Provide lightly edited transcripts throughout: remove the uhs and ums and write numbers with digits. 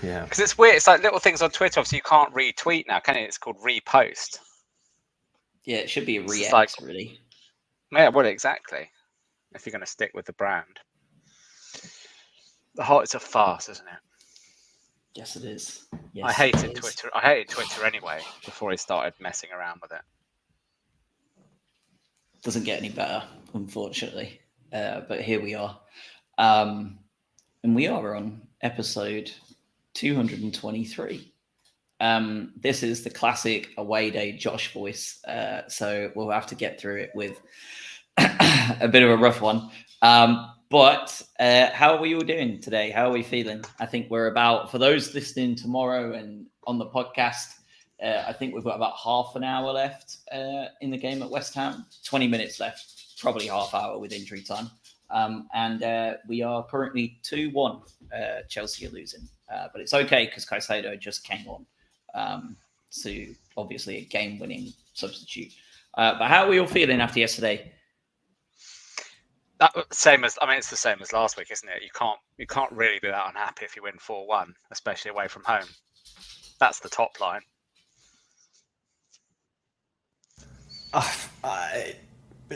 Yeah. Because it's weird. It's like little things on Twitter. Obviously, you can't retweet now, can you? It's called repost. Yeah, it should be a It's react, like, really. yeah, well, exactly. If you're going to stick with the brand, the heart is a farce, isn't it? Yes, it is. Yes, I hated it is. Twitter. I hated Twitter anyway before he started messing around with it. Doesn't get any better, unfortunately. But here we are. And we are on episode 223. This is the classic away day Josh voice. So we'll have to get through it with a bit of a rough one. But how are we all doing today? How are we feeling? I think we're about, for those listening tomorrow and on the podcast, I think we've got about half an hour left in the game at West Ham. 20 minutes left, probably half hour with injury time. And we are currently 2-1. Chelsea are losing. But it's okay because Caicedo just came on. So obviously a game-winning substitute. But how are we all feeling after yesterday? It's the same as last week, isn't it? You can't really be that unhappy if you win 4-1, especially away from home. That's the top line.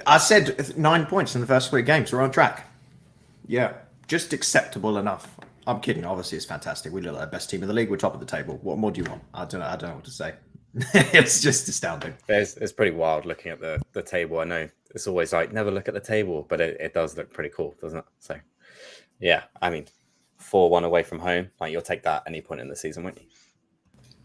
I said 9 points in the first 3 games. We're on track. Yeah, just acceptable enough. I'm kidding. Obviously, it's fantastic. We look like the best team in the league. We're top of the table. What more do you want? I don't know what to say. It's just astounding. It's pretty wild looking at the table. I know it's always like never look at the table, but it does look pretty cool, doesn't it? So, yeah, I mean, 4-1 away from home, like you'll take that any point in the season, won't you?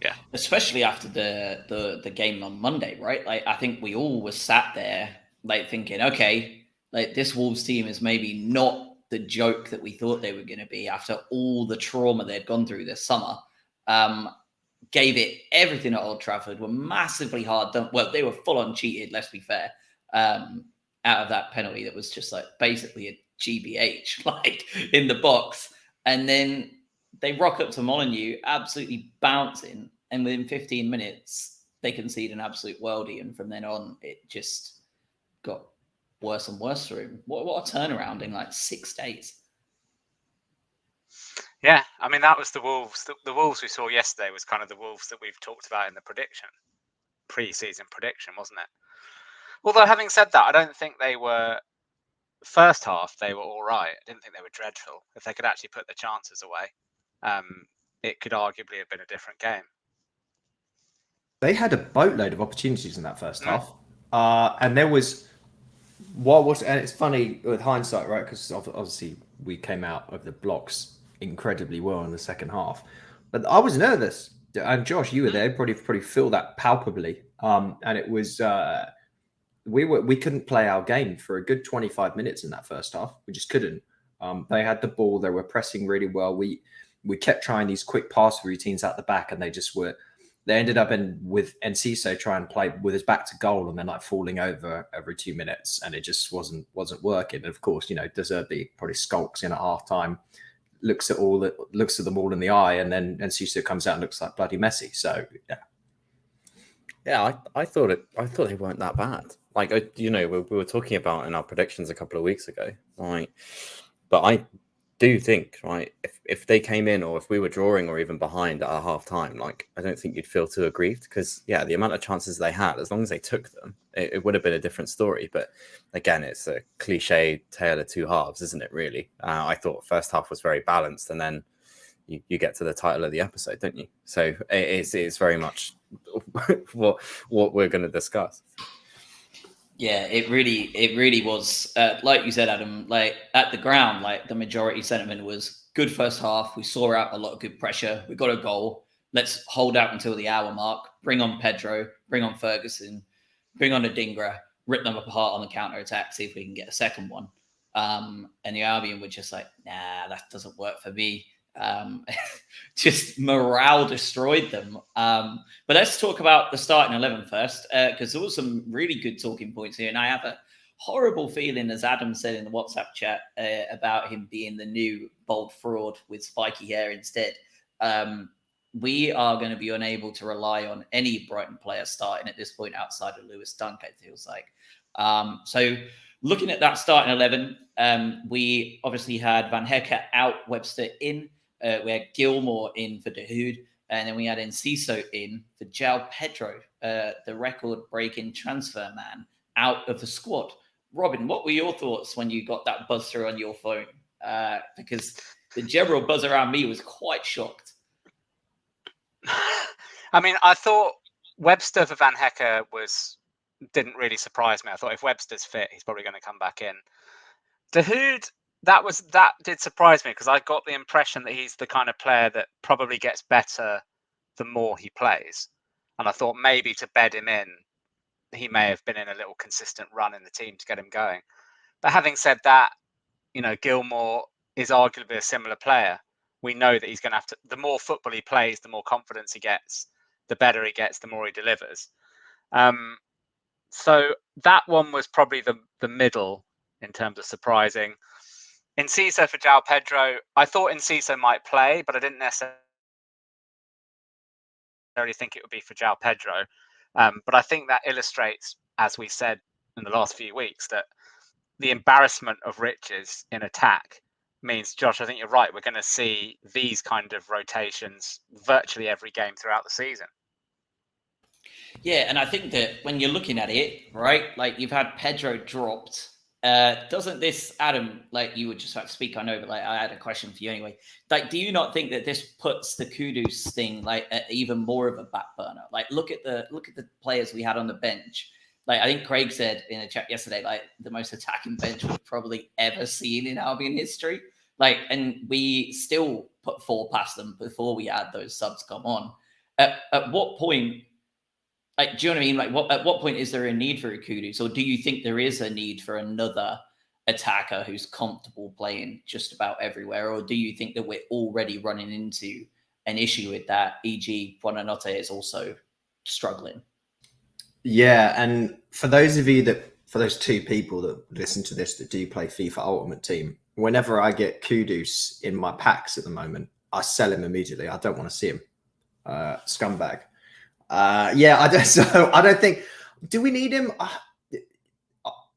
Yeah, especially after the game on Monday, right? Like I think we all were sat there like thinking, okay, like this Wolves team is maybe not the joke that we thought they were going to be after all the trauma they'd gone through this summer. Gave it everything at Old Trafford, were massively hard done. Well, they were full on cheated, let's be fair, out of that penalty that was just like basically a GBH, like in the box. And then they rock up to Molineux, absolutely bouncing. And within 15 minutes, they concede an absolute worldie. And from then on, it just got worse and worse for him. What a turnaround in like 6 days. Yeah, I mean, that was the Wolves. The Wolves we saw yesterday was kind of the Wolves that we've talked about in the pre-season prediction, wasn't it? Although, having said that, I don't think they were, first half, they were all right. I didn't think they were dreadful. If they could actually put the chances away, it could arguably have been a different game. They had a boatload of opportunities in that first half. And there was, and it's funny with hindsight, right? Because obviously we came out of the blocks incredibly well in the second half. But I was nervous. And Josh, you were there, probably feel that palpably. And it was, we couldn't play our game for a good 25 minutes in that first half. We just couldn't. They had the ball. They were pressing really well. We kept trying these quick pass routines out the back, and they just were. They ended up with Enciso trying to play with his back to goal and then like falling over every 2 minutes, and it just wasn't working. And of course, De Zerbi probably skulks in at half time, looks at them all in the eye, and then Enciso comes out and looks like bloody Messi. So yeah, I thought they weren't that bad. Like we were talking about in our predictions a couple of weeks ago, like, but I do think, right, if they came in or if we were drawing or even behind at our half time, like I don't think you'd feel too aggrieved, because yeah, the amount of chances they had, as long as they took them, it would have been a different story. But again, it's a cliche tale of two halves, isn't it, really? I thought first half was very balanced, and then you get to the title of the episode, don't you? So it's very much what we're going to discuss. Yeah, it really was. Like you said, Adam, like at the ground, like the majority sentiment was good first half. We saw out a lot of good pressure. We got a goal. Let's hold out until the hour mark. Bring on Pedro. Bring on Ferguson. Bring on Adingra. Rip them apart on the counter attack. See if we can get a second one. And the Albion were just like, nah, that doesn't work for me. Just morale destroyed them. But let's talk about the starting 11 first, because there was some really good talking points here, and I have a horrible feeling, as Adam said in the WhatsApp chat, about him being the new bold fraud with spiky hair instead. We are going to be unable to rely on any Brighton player starting at this point outside of Lewis Dunk, it feels like. So looking at that starting 11, we obviously had Van Hecker out, Webster in. We had Gilmore in for Dahoud, and then we had Enciso in for João Pedro, the record-breaking transfer man, out of the squad. Robin, what were your thoughts when you got that buzz through on your phone? Because the general buzz around me was quite shocked. I mean, I thought Webster for Van Hecke didn't really surprise me. I thought if Webster's fit, he's probably going to come back in. Dahoud, that did surprise me because I got the impression that he's the kind of player that probably gets better the more he plays. And I thought maybe to bed him in, he may have been in a little consistent run in the team to get him going. But having said that, Gilmore is arguably a similar player. We know that he's going to have to, the more football he plays, the more confidence he gets, the better he gets, the more he delivers. So that one was probably the middle in terms of surprising. Enciso for João Pedro, I thought Enciso might play, but I didn't necessarily think it would be for João Pedro. But I think that illustrates, as we said in the last few weeks, that the embarrassment of riches in attack means, Josh, I think you're right. We're going to see these kind of rotations virtually every game throughout the season. Yeah, and I think that when you're looking at it, right, like you've had Pedro dropped. Doesn't this, Adam, like you were just about to speak, I know, but like I had a question for you anyway. Like, do you not think that this puts the Kudus thing like at even more of a back burner? Like, look at the players we had on the bench. Like, I think Craig said in a chat yesterday, like the most attacking bench we've probably ever seen in Albion history. Like, and we still put 4 past them before we had those subs come on. At what point? Like, do you know what I mean? Like, at what point is there a need for a Kudus, or do you think there is a need for another attacker who's comfortable playing just about everywhere, or do you think that we're already running into an issue with that? E.g., Buonanotte is also struggling. Yeah, and for those two people that listen to this that do play FIFA Ultimate Team, whenever I get Kudus in my packs at the moment, I sell him immediately. I don't want to see him. Scumbag. I don't think. Do we need him?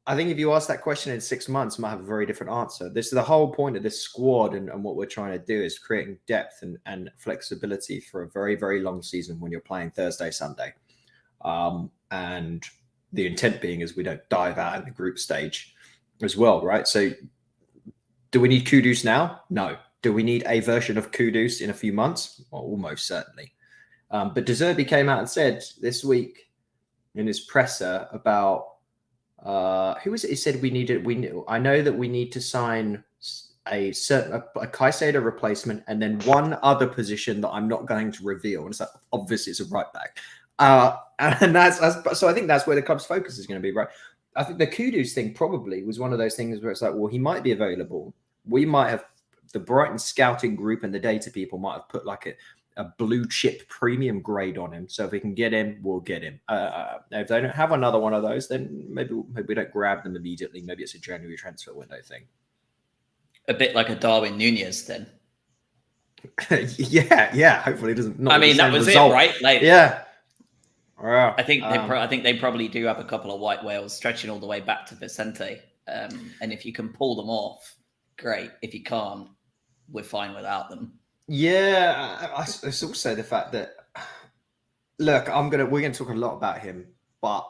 I think if you ask that question in 6 months, I might have a very different answer. This is the whole point of this squad, and what we're trying to do is creating depth and flexibility for a very, very long season when you're playing Thursday, Sunday. And the intent being is we don't dive out in the group stage as well, right? So do we need Kudus now? No. Do we need a version of Kudus in a few months? Well, almost certainly. But De Zerbi came out and said this week in his presser about who was it? He said I know that we need to sign a Caicedo replacement and then one other position that I'm not going to reveal. And it's like, obviously it's a right back. And so I think that's where the club's focus is going to be, right? I think the Kudus thing probably was one of those things where it's like, well, he might be available. We might have, the Brighton scouting group and the data people might have put like a blue chip premium grade on him. So if we can get him, we'll get him. If they don't have another one of those, then maybe we don't grab them immediately. Maybe it's a January transfer window thing. A bit like a Darwin Nunez then. yeah. Hopefully it doesn't. I mean, that was result. It, right? Like, yeah. I think they probably do have a couple of white whales stretching all the way back to Vicente. And if you can pull them off, great. If you can't, we're fine without them. Yeah, it's also the fact that look, we're gonna talk a lot about him, but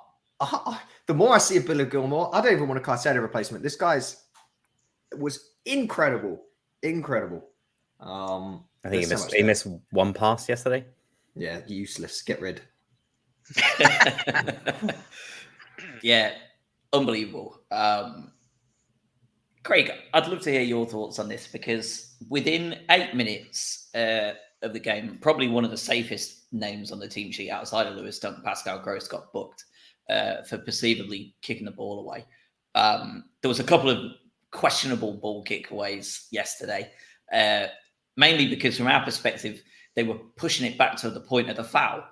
the more I see of Billy Gilmore, I don't even want a Caicedo replacement. This guy's was incredible. I think he missed one pass yesterday. Yeah, useless. Get rid. Yeah, unbelievable. Craig, I'd love to hear your thoughts on this because within 8 minutes of the game, probably one of the safest names on the team sheet outside of Lewis Dunk, Pascal Gross, got booked for perceivably kicking the ball away. There was a couple of questionable ball kickaways yesterday, mainly because from our perspective, they were pushing it back to the point of the foul.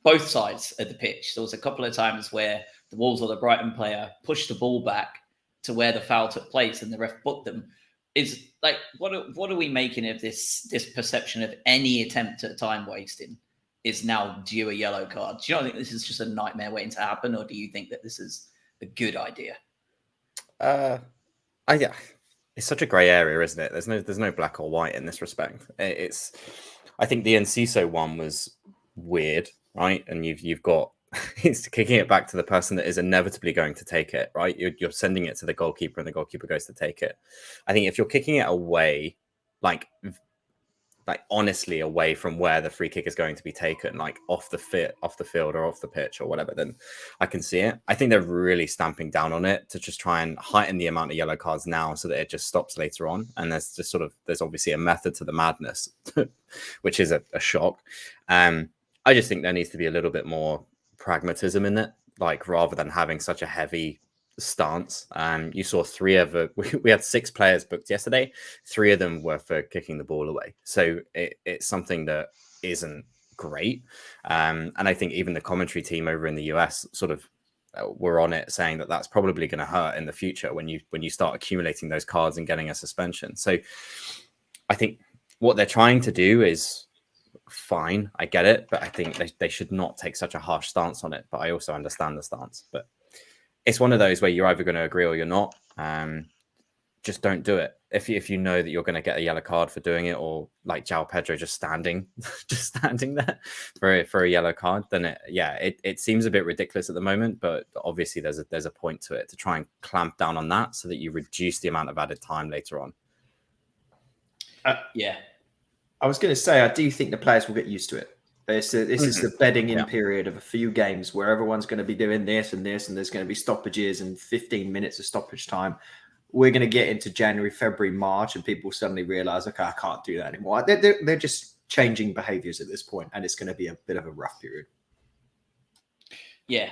Both sides of the pitch. There was a couple of times where the Wolves or the Brighton player pushed the ball back to where the foul took place and the ref booked them. Is like, what are we making of this perception of any attempt at time wasting is now due a yellow card? Do you not think this is just a nightmare waiting to happen, or do you think that this is a good idea? I it's such a grey area, isn't it? There's no black or white in this respect. I think the Enciso one was weird, right? And you've got it's kicking it back to the person that is inevitably going to take it, right? You're sending it to the goalkeeper, and the goalkeeper goes to take it. I think if you're kicking it away, like honestly away from where the free kick is going to be taken, like off the field or off the pitch or whatever, then I can see it. I think they're really stamping down on it to just try and heighten the amount of yellow cards now so that it just stops later on. And there's obviously a method to the madness, which is a shock. I just think there needs to be a little bit more pragmatism in it, like rather than having such a heavy stance. You saw we had 6 players booked yesterday. 3 of them were for kicking the ball away, so it's something that isn't great. And I think even the commentary team over in the US sort of were on it, saying that that's probably going to hurt in the future when you start accumulating those cards and getting a suspension. So I think what they're trying to do is fine, I get it, but I think they should not take such a harsh stance on it. But I also understand the stance. But it's one of those where you're either going to agree or you're not. Just don't do it. If you know that you're going to get a yellow card for doing it, or like João Pedro just standing there for a yellow card, then it seems a bit ridiculous at the moment. But obviously there's a point to it to try and clamp down on that so that you reduce the amount of added time later on. I was going to say, I do think the players will get used to it. This is the bedding in period of a few games where everyone's going to be doing this and this, and there's going to be stoppages and 15 minutes of stoppage time. We're going to get into January, February, March, and people suddenly realize, okay, I can't do that anymore. They're just changing behaviors at this point, and it's going to be a bit of a rough period. Yeah.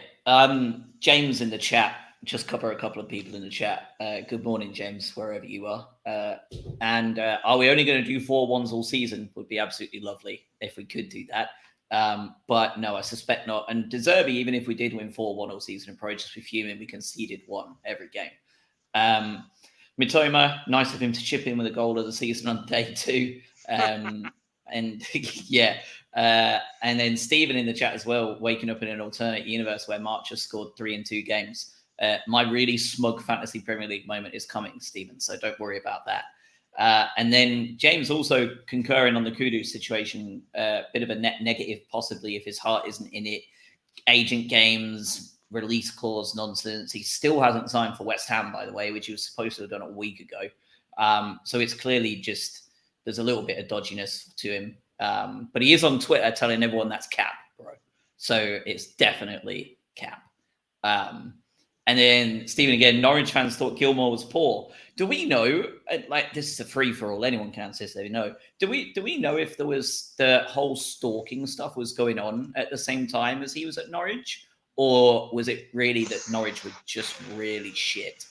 James in the chat, just cover a couple of people in the chat. Good morning, James, wherever you are. And are we only going to do 4-1s all season? Would be absolutely lovely if we could do that. But no, I suspect not. And De Zerbi, even if we did win 4-1 all season, probably just be fuming. We conceded 1 every game. Mitoma, nice of him to chip in with a goal of the season on day 2. And yeah. And then Stephen in the chat as well, waking up in an alternate universe where March has scored 3 in 2 games. My really smug fantasy Premier League moment is coming, Stephen, so don't worry about that. And then James also concurring on the Kudus situation, bit of a net negative possibly if his heart isn't in it. Agent games, release clause nonsense. He still hasn't signed for West Ham, by the way, which he was supposed to have done a week ago. So it's clearly just, there's a little bit of dodginess to him. But he is on Twitter telling everyone that's cap, bro. So it's definitely cap. And then Stephen again, Norwich fans thought Gilmore was poor. Do we know, like this is a free for all, anyone can say they know. Do we know if there was the whole stalking stuff was going on at the same time as he was at Norwich? Or was it really that Norwich were just really shit?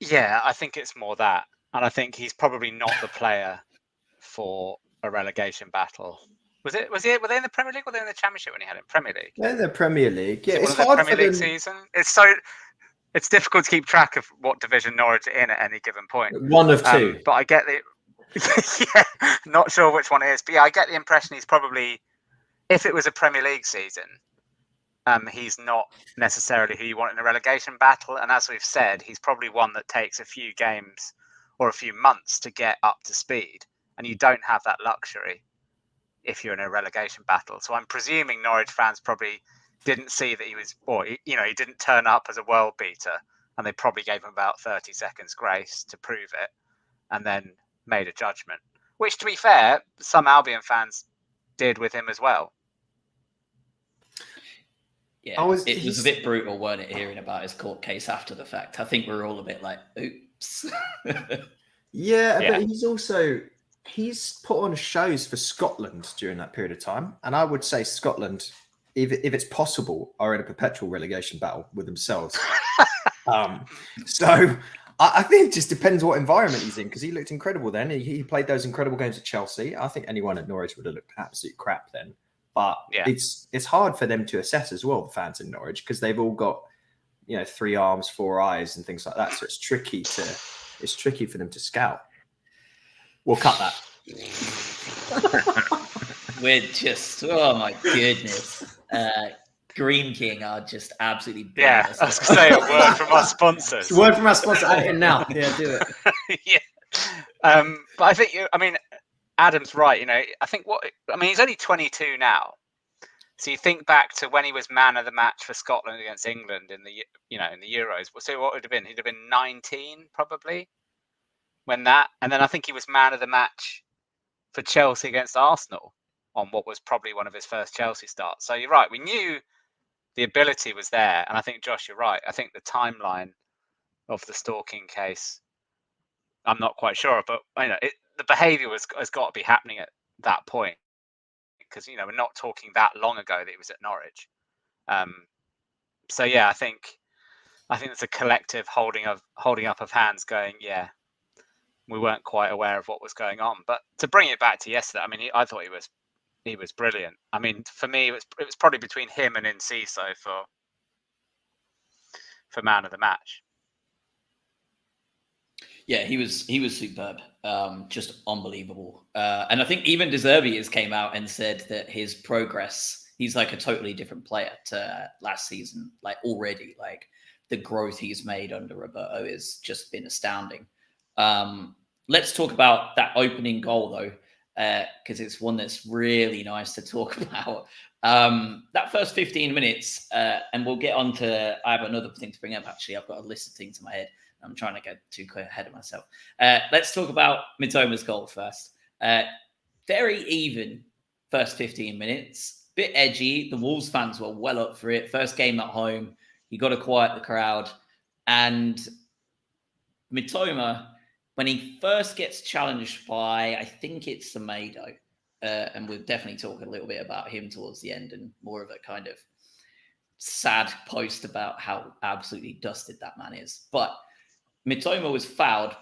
Yeah, I think it's more that. And I think he's probably not the player for a relegation battle. Were they in the Premier League or were they in the Championship when he had it? Premier League. They're in the Premier League. Yeah, it's hard for them. Season. It's difficult to keep track of what division Norwich are in at any given point. One of 2. But I get yeah, not sure which one it is. But yeah, I get the impression he's probably, if it was a Premier League season, he's not necessarily who you want in a relegation battle. And as we've said, he's probably one that takes a few games or a few months to get up to speed. And you don't have that luxury if you're in a relegation battle. So I'm presuming Norwich fans probably didn't see that he was, or he didn't turn up as a world beater, and they probably gave him about 30 seconds grace to prove it, and then made a judgment. Which, to be fair, some Albion fans did with him as well. Yeah, it was a bit brutal, weren't it, hearing about his court case after the fact? I think we're all a bit like, oops. Yeah, but he's put on shows for Scotland during that period of time. And I would say Scotland, if it's possible, are in a perpetual relegation battle with themselves. So I think it just depends what environment he's in, because he looked incredible then. He played those incredible games at Chelsea. I think anyone at Norwich would have looked absolute crap then. But it's hard for them to assess as well, the fans in Norwich, because they've all got 3 arms, 4 eyes and things like that. So it's tricky for them to scout. We'll cut that. We're just, oh my goodness. Green King are just absolutely Yeah, bangers. I was going to say a word from our sponsors. Word from our sponsor. Add it in now. Yeah, do it. Yeah. But I think, I mean, Adam's right. I think he's only 22 now. So you think back to when he was man of the match for Scotland against England in the Euros. So what would have been? He'd have been 19 probably and then I think he was man of the match for Chelsea against Arsenal on what was probably one of his first Chelsea starts. So you're right. We knew the ability was there, and I think Josh, you're right. I think the timeline of the stalking case, I'm not quite sure, but the behaviour has got to be happening at that point because we're not talking that long ago that he was at Norwich. So yeah, I think it's a collective holding up of hands, going, yeah, we weren't quite aware of what was going on. But to bring it back to yesterday, I mean, I thought he was brilliant. I mean, for me, it was probably between him and Enciso for man of the match. Yeah, he was superb, just unbelievable. And I think even De Zerbi has came out and said that his progress, he's like a totally different player to last season. Like already, like the growth he's made under Roberto has just been astounding. Let's talk about that opening goal though, because it's one that's really nice to talk about. That first 15 minutes, and we'll get on to, I have another thing to bring up actually. I've got a list of things in my head. I'm trying to get too clear ahead of myself. Let's talk about Mitoma's goal first. Very even first 15 minutes. Bit edgy. The Wolves fans were well up for it. First game at home. You got to quiet the crowd. And Mitoma, when he first gets challenged by, I think it's Semedo, and we'll definitely talk a little bit about him towards the end and more of a kind of sad post about how absolutely dusted that man is. But Mitoma was fouled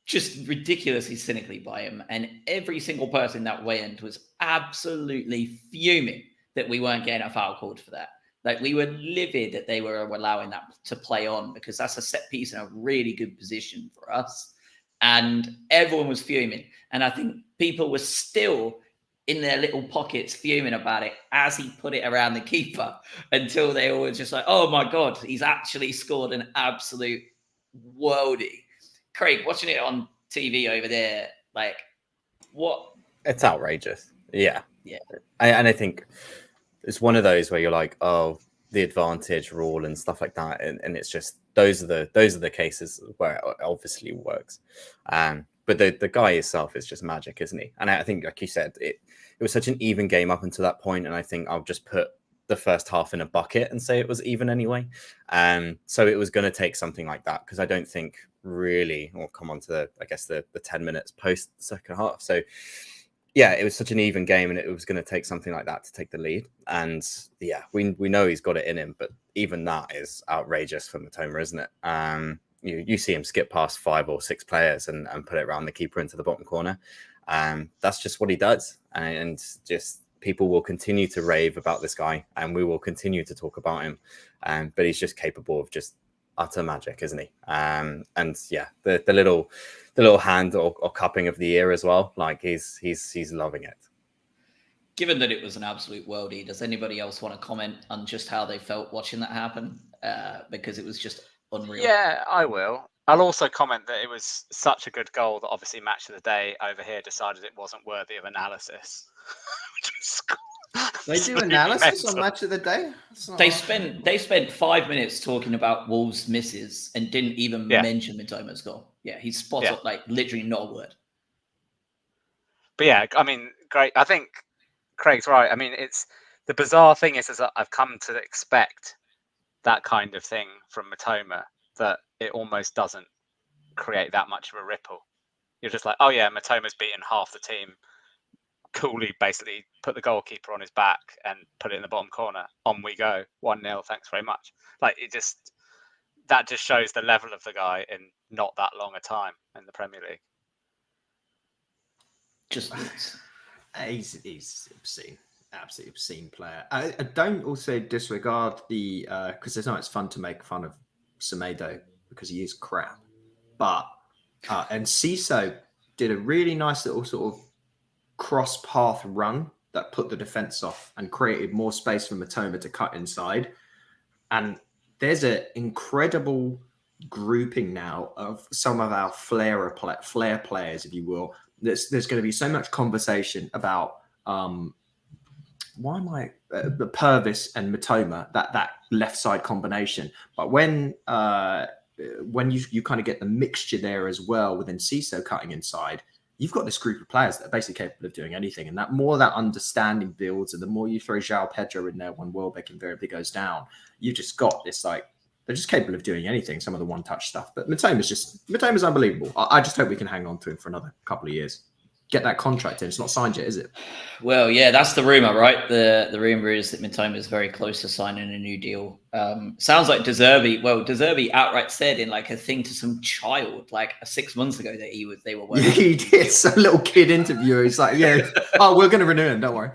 just ridiculously cynically by him. And every single person that way end was absolutely fuming that we weren't getting a foul called for that. Like we were livid that they were allowing that to play on because that's a set piece in a really good position for us. And everyone was fuming. And I think people were still in their little pockets fuming about it as he put it around the keeper until they were just like, oh my God, he's actually scored an absolute worldie. Craig, watching it on TV over there, like what? It's outrageous. Yeah. Yeah. And I think it's one of those where you're like, oh, the advantage rule and stuff like that. And it's just, those are the cases where it obviously works. But the guy himself is just magic, isn't he? And I think, like you said, it was such an even game up until that point. And I think I'll just put the first half in a bucket and say it was even anyway. So it was going to take something like that because I don't think really, we'll come on to the 10 minutes post second half. So yeah, it was such an even game and it was going to take something like that to take the lead. And yeah, we know he's got it in him, but even that is outrageous for Mitoma, isn't it? You see him skip past 5 or 6 players and put it around the keeper into the bottom corner. That's just what he does. And just people will continue to rave about this guy and we will continue to talk about him. But he's just capable of just utter magic, isn't he? And yeah, the little hand or cupping of the ear as well. Like he's loving it. Given that it was an absolute worldie, does anybody else want to comment on just how they felt watching that happen? Because it was just unreal. Yeah, I will. I'll also comment that it was such a good goal that obviously Match of the Day over here decided it wasn't worthy of analysis. They do analysis on Match of the Day? They spent 5 minutes talking about Wolves' misses and didn't even mention Mitoma's goal. Yeah, he's spot on, like literally not a word. But yeah, I mean, great. I think Craig's right. I mean, it's the bizarre thing is that I've come to expect that kind of thing from Mitoma, that it almost doesn't create that much of a ripple. You're just like, oh yeah, Mitoma's beaten half the team. Coolly basically put the goalkeeper on his back and put it in the bottom corner. On we go. 1-0. Thanks very much. Like that just shows the level of the guy in not that long a time in the Premier League. Just he's obscene, absolutely obscene player. I don't also disregard the because it's fun to make fun of Semedo because he is crap, but and Ciso did a really nice little sort of cross path run that put the defense off and created more space for Matoma to cut inside. And there's an incredible grouping now of some of our flair players, if you will. There's going to be so much conversation about the Purvis and Matoma, that left side combination. But when you kind of get the mixture there as well, with Enciso cutting inside, you've got this group of players that are basically capable of doing anything. And that more that understanding builds, and the more you throw João Pedro in there when Welbeck invariably goes down, you've just got this, like, they're just capable of doing anything, some of the one-touch stuff. But Matoma's unbelievable. I just hope we can hang on to him for another couple of years. Get that contract in. It's not signed yet, is it? Well, yeah, that's the rumor, right? The rumor is that Mitoma is very close to signing a new deal. Sounds like De Zerbi outright said in like a thing to some child like 6 months ago that they were working. Yeah, he did. Some little kid interviewer. He's like, yeah, oh, we're going to renew him. Don't worry.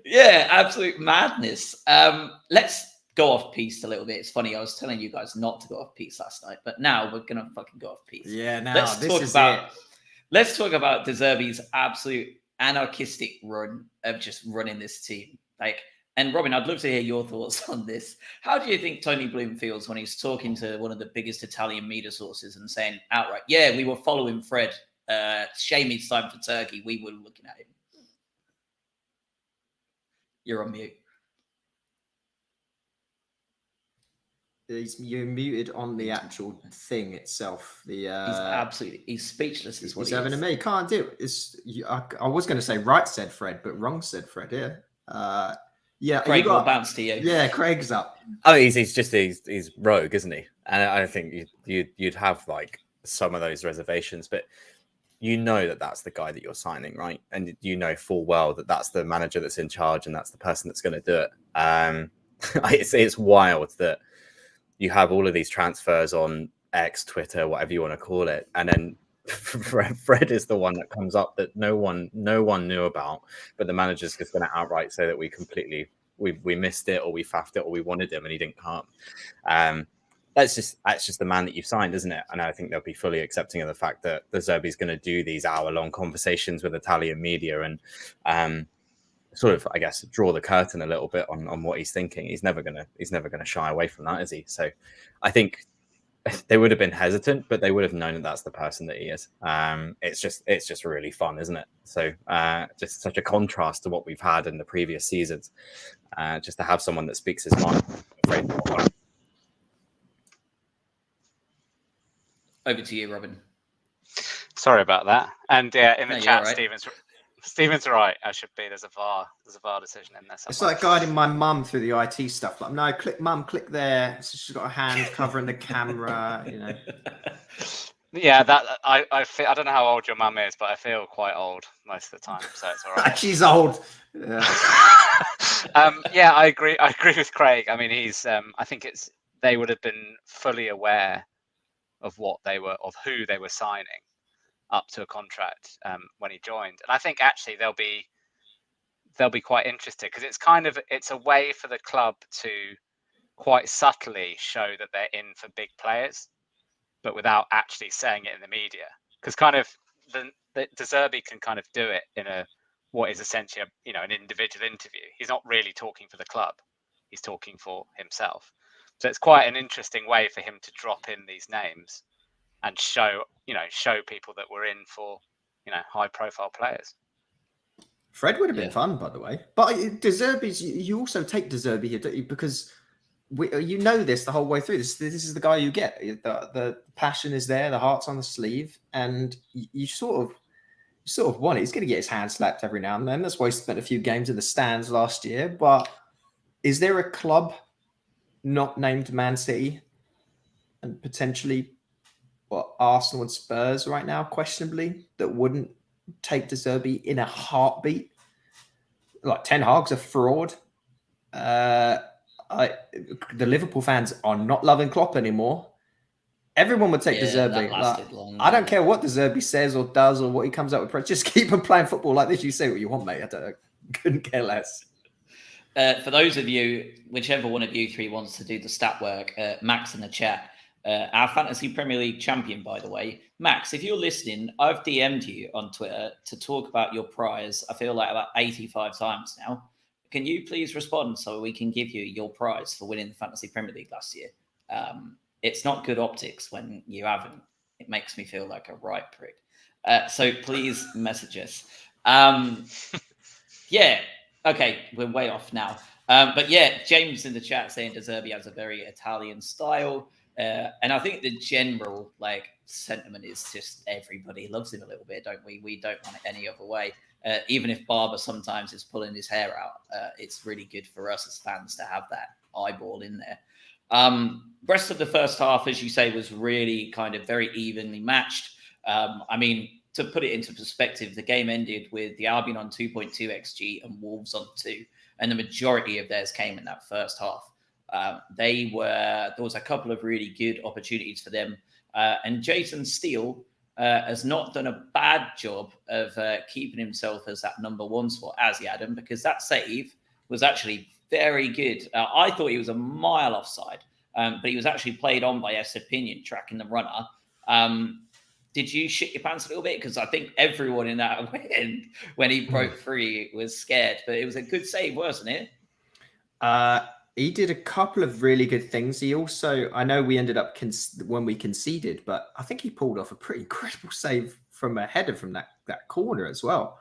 Yeah, absolute madness. Let's go off piste a little bit. It's funny. I was telling you guys not to go off piste last night, but now we're going to fucking go off piste. Yeah, now Let's talk about De Zerbi's absolute anarchistic run of just running this team. And Robin, I'd love to hear your thoughts on this. How do you think Tony Bloom feels when he's talking to one of the biggest Italian media sources and saying outright, yeah, we were following Fred. Shame it's time for Turkey. We were looking at him. You're on mute. You're muted on the actual thing itself. He's speechless. He's having a me. Can't do it. I was going to say right said Fred, but wrong said Fred. Yeah. Craig will bounce to you. Yeah, Craig's up. Oh, he's rogue, isn't he? And I think you'd have like some of those reservations, but you know that that's the guy that you're signing, right? And you know full well that that's the manager that's in charge, and that's the person that's going to do it. It's wild that you have all of these transfers on X, Twitter, whatever you want to call it, and then Fred is the one that comes up that no one knew about, but the manager's just going to outright say that we missed it, or we faffed it, or we wanted him and he didn't come. That's just the man that you've signed, isn't it? And I think they'll be fully accepting of the fact that the Zerbi's going to do these hour-long conversations with Italian media and sort of, I guess, draw the curtain a little bit on what he's thinking. He's never gonna shy away from that, is he? So I think they would have been hesitant, but they would have known that that's the person that he is. It's just really fun, isn't it? So just such a contrast to what we've had in the previous seasons. Just to have someone that speaks his mind. Over to you, Robin. Sorry about that. And in the chat, right. Stephen's right. There's a VAR decision in there somewhere. It's like guiding my mum through the IT stuff. Like, no, click there. So she's got a hand covering the camera. You know. Yeah, that I feel, I don't know how old your mum is, but I feel quite old most of the time, so it's all right. She's old. Yeah. Yeah, I agree. I agree with Craig. I mean, I think they would have been fully aware of who they were signing up to a contract when he joined, and I think actually they'll be quite interested, because it's a way for the club to quite subtly show that they're in for big players, but without actually saying it in the media. Because kind of the De Zerbi can kind of do it in what is essentially an individual interview. He's not really talking for the club; he's talking for himself. So it's quite an interesting way for him to drop in these names and show people that we're in for, high profile players. Fred would have been fun, by the way. But De Zerbi's, you also take De Zerbi here, don't you? Because this the whole way through. This is the guy you get. The passion is there, the heart's on the sleeve, and you sort of want it. He's going to get his hand slapped every now and then. That's why he spent a few games in the stands last year. But is there a club not named Man City and potentially Arsenal and Spurs right now, questionably, that wouldn't take De Zerbi in a heartbeat? Like, Ten Hag's a fraud. The Liverpool fans are not loving Klopp anymore. Everyone would take De Zerbi. I don't care what De Zerbi says or does or what he comes up with. Just keep him playing football like this. You say what you want, mate. Couldn't care less. For those of you, whichever one of you three wants to do the stat work, Max in the chat our Fantasy Premier League champion, by the way. Max, if you're listening, I've DM'd you on Twitter to talk about your prize, I feel like about 85 times now. Can you please respond so we can give you your prize for winning the Fantasy Premier League last year? It's not good optics when you haven't. It makes me feel like a right prick. So please message us. Yeah, okay, we're way off now. But yeah, James in the chat saying De Zerbi has a very Italian style. And I think the general sentiment is just everybody loves him a little bit, don't we? We don't want it any other way. Even if Barber sometimes is pulling his hair out, it's really good for us as fans to have that eyeball in there. Rest of the first half, as you say, was really kind of very evenly matched. I mean, to put it into perspective, the game ended with the Albion on 2.2 XG and Wolves on 2, and the majority of theirs came in that first half. There was a couple of really good opportunities for them, and Jason Steele has not done a bad job of keeping himself as that number one spot, as he had him, because that save was actually very good. I thought he was a mile offside, but he was actually played on by Estepinian tracking the runner. Did you shit your pants a little bit? Because I think everyone in that win, when he broke free, was scared. But it was a good save, wasn't it? He did a couple of really good things. He also, I know we ended up when we conceded, but I think he pulled off a pretty incredible save from a header from that corner as well.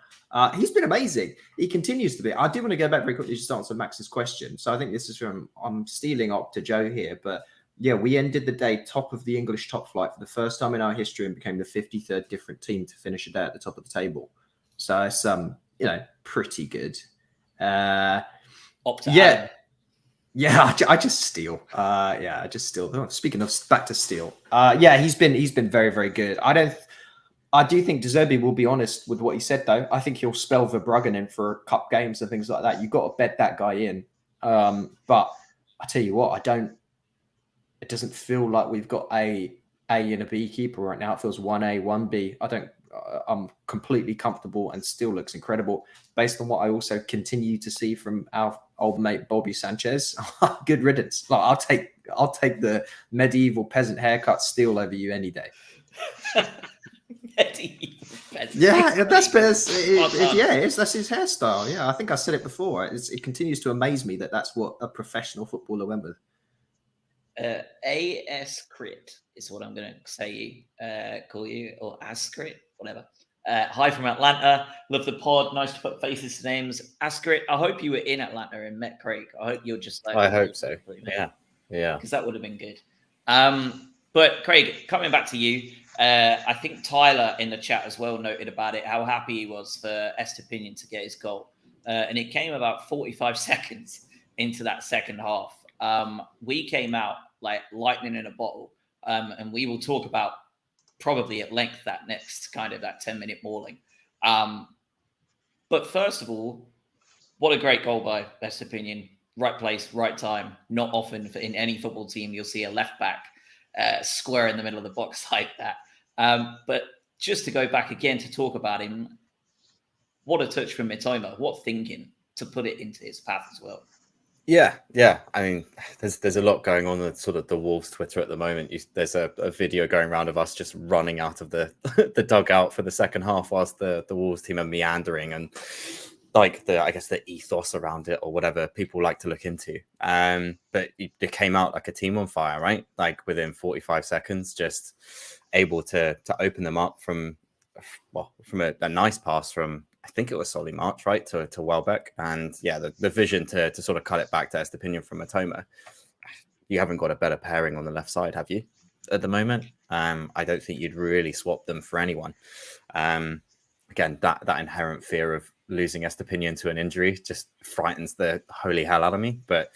He's been amazing. He continues to be. I do want to go back very quickly just to answer Max's question. So I think this is from, I'm stealing up to Joe here, but yeah, we ended the day top of the English top flight for the first time in our history and became the 53rd different team to finish a day at the top of the table. So it's pretty good. Yeah, I just steal. I just steal. Oh, speaking of back to steal, he's been very, very good. I do think De Zerbi will be honest with what he said though. I think he'll spell Verbruggen in for cup games and things like that. You've got to bed that guy in. But I tell you what, it doesn't feel like we've got a and a B keeper right now. It feels 1A, 1B. I'm completely comfortable and still looks incredible based on what I also continue to see from our old mate Bobby Sanchez. Good riddance. Like I'll take the medieval peasant haircut Steele over you any day. Medieval peasant. Yeah, that's that's his hairstyle. Yeah, I think I said it before. It continues to amaze me that that's what a professional footballer went with. AS Crit is what I'm going to say call you, or Ascrit, whatever. Hi from Atlanta. Love the pod. Nice to put faces to names. Ascrit, I hope you were in Atlanta and met Craig. I hope you're just like... I hope so. Yeah. Because that would have been good. But Craig, coming back to you, I think Tyler in the chat as well noted about it, how happy he was for Estepinian to get his goal. And it came about 45 seconds into that second half. We came out like lightning in a bottle, and we will talk about probably at length that next kind of that 10-minute mauling. But first of all, what a great goal by Estepinian. Right place, right time. Not often in any football team you'll see a left back square in the middle of the box like that. But just to go back again to talk about him, what a touch from Mitoma. What thinking to put it into his path as well. Yeah. I mean, there's a lot going on with sort of the Wolves Twitter at the moment. There's a video going around of us just running out of the the dugout for the second half whilst the Wolves team are meandering, and like the ethos around it or whatever people like to look into. But it came out like a team on fire, right? Like within 45 seconds, just able to open them up from a nice pass from, I think it was Solly March, right, to Welbeck. And yeah, the vision to sort of cut it back to Estepinian from Mitoma. You haven't got a better pairing on the left side, have you, at the moment? I don't think you'd really swap them for anyone. Again, that inherent fear of losing Estepinian to an injury just frightens the holy hell out of me, but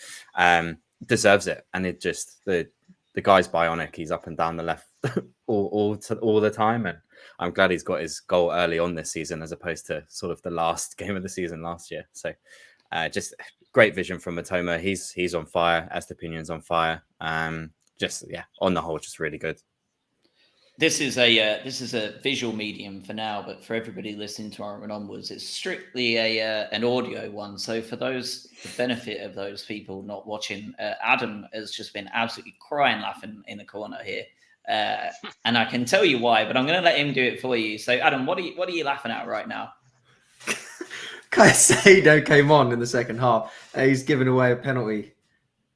deserves it. And it just, the guy's bionic. He's up and down the left all the time. And I'm glad he's got his goal early on this season as opposed to sort of the last game of the season last year. So just great vision from Mitoma. He's on fire. Estepinian's on fire. On the whole, just really good. This is a visual medium for now, but for everybody listening to our onwards, it's strictly an audio one. So for the benefit of those people not watching, Adam has just been absolutely crying laughing in the corner here, and I can tell you why, but I'm going to let him do it for you. So Adam, what are you laughing at right now? Caicedo came on in the second half. He's given away a penalty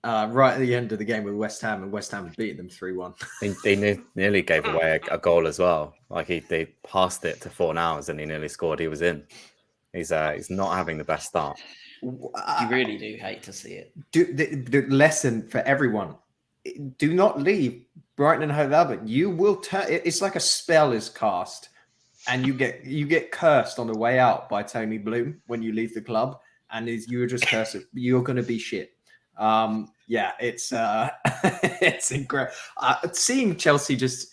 right at the end of the game with West Ham, and West Ham beat them 3-1. They nearly gave away a goal as well. Like they passed it to Fornals and he nearly scored. He was in. He's not having the best start. You really do hate to see it. The lesson for everyone: do not leave Brighton and Hove Albion. You will turn. It's like a spell is cast, and you get cursed on the way out by Tony Bloom when you leave the club, and you're just cursed. You're going to be shit. Yeah, it's it's incredible. Seeing Chelsea just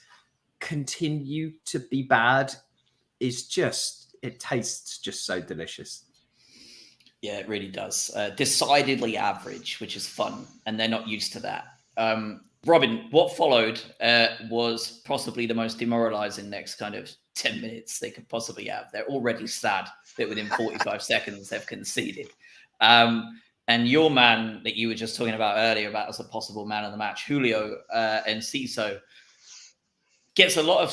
continue to be bad is it tastes just so delicious. Yeah, it really does. Decidedly average, which is fun, and they're not used to that. Robin, what followed was possibly the most demoralizing next kind of 10 minutes they could possibly have. They're already sad that within 45 seconds they've conceded. And your man that you were just talking about earlier about as a possible man of the match, Julio and Ciso, gets a lot of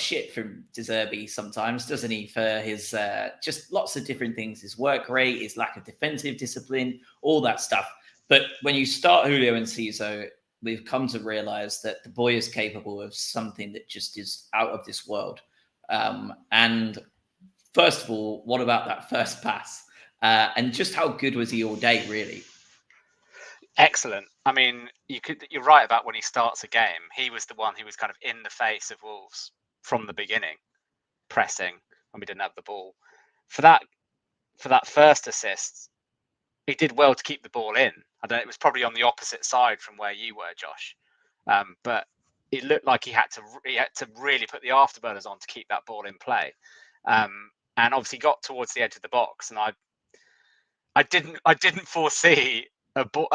shit from De Zerbi sometimes, doesn't he? For his just lots of different things, his work rate, his lack of defensive discipline, all that stuff. But when you start Julio and Ciso, we've come to realize that the boy is capable of something that just is out of this world. And first of all, what about that first pass? And just how good was he all day, really? Excellent. I mean, you're right about when he starts a game. He was the one who was kind of in the face of Wolves from the beginning, pressing when we didn't have the ball. For that first assist, he did well to keep the ball in. It was probably on the opposite side from where you were, Josh. But it looked like he had to really put the afterburners on to keep that ball in play. And obviously got towards the edge of the box, and I didn't foresee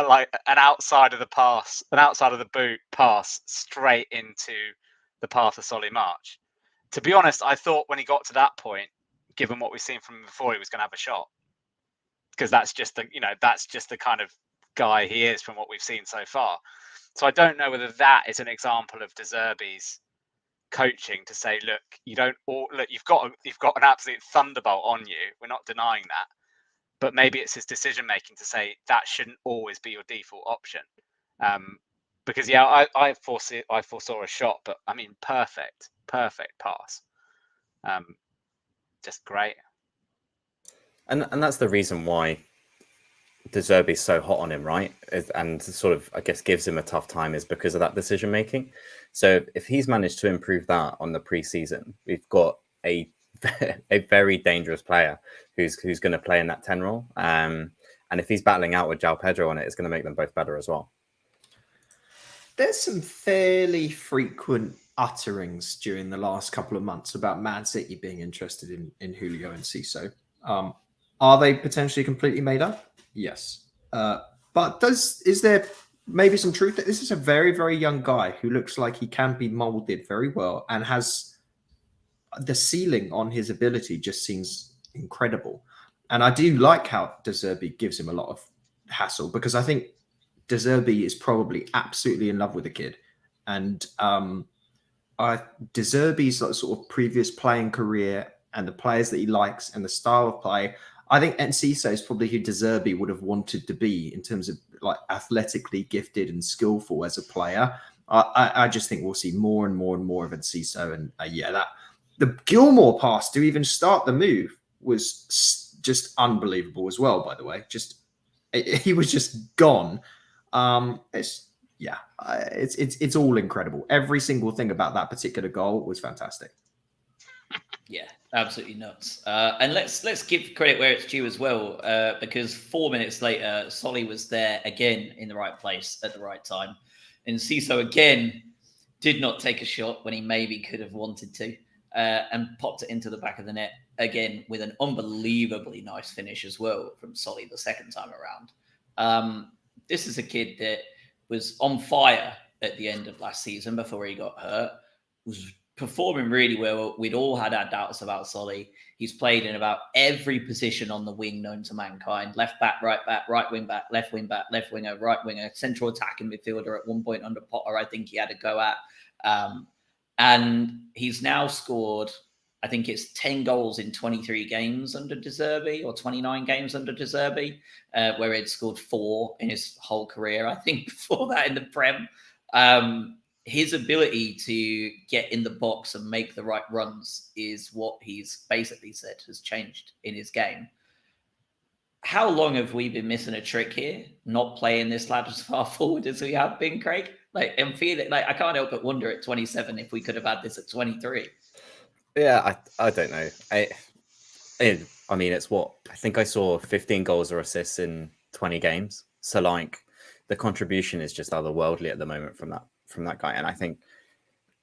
like an outside of the boot pass straight into the path of Solly March. To be honest, I thought when he got to that point, given what we've seen from him before, he was going to have a shot, because that's just the kind of guy he is from what we've seen so far. So I don't know whether that is an example of De Zerbi's coaching to say, look, you've got an absolute thunderbolt on you. We're not denying that. But maybe it's his decision making to say that shouldn't always be your default option, because I foresaw a shot, but I mean perfect pass, just great. And that's the reason why De Zerbi's so hot on him, right? And sort of, I guess, gives him a tough time is because of that decision making. So if he's managed to improve that on the preseason, we've got a very dangerous player who's going to play in that 10 role. And if he's battling out with João Pedro on it, it's going to make them both better as well. There's some fairly frequent utterings during the last couple of months about Man City being interested in Julio and Ciso. Are they potentially completely made up? Yes. But is there maybe some truth that this is a very, very young guy who looks like he can be molded very well and has the ceiling on his ability just seems incredible. And I do like how De Zerbi gives him a lot of hassle, because I think De Zerbi is probably absolutely in love with the kid. And De Zerbi's sort of previous playing career and the players that he likes and the style of play, I think Enciso is probably who De Zerbi would have wanted to be in terms of like athletically gifted and skillful as a player. I just think we'll see more and more and more of Enciso. And the Gilmore pass to even start the move was just unbelievable as well, by the way. He was just gone. It's all incredible. Every single thing about that particular goal was fantastic. Yeah, absolutely nuts. And let's give credit where it's due as well, because 4 minutes later, Solly was there again in the right place at the right time. And Ciso again did not take a shot when he maybe could have wanted to. And popped it into the back of the net again with an unbelievably nice finish as well from Solly the second time around. This is a kid that was on fire at the end of last season before he got hurt. was performing really well. We'd all had our doubts about Solly. He's played in about every position on the wing known to mankind: left back, right wing back, left winger, right winger, central attacking midfielder. At one point under Potter, I think he had a go at. And he's now scored, I think it's 10 goals in 23 games under De Zerbi, or 29 games under De Zerbi, where he'd scored 4 in his whole career, I think, before that in the Prem. His ability to get in the box and make the right runs is what he's basically said has changed in his game. How long have we been missing a trick here, not playing this lad as far forward as we have been, Craig? Like, I'm feeling like I can't help but wonder at 27 if we could have had this at 23. Yeah, I don't know. I mean, it's what I think I saw 15 goals or assists in 20 games. So like the contribution is just otherworldly at the moment from that guy. And I think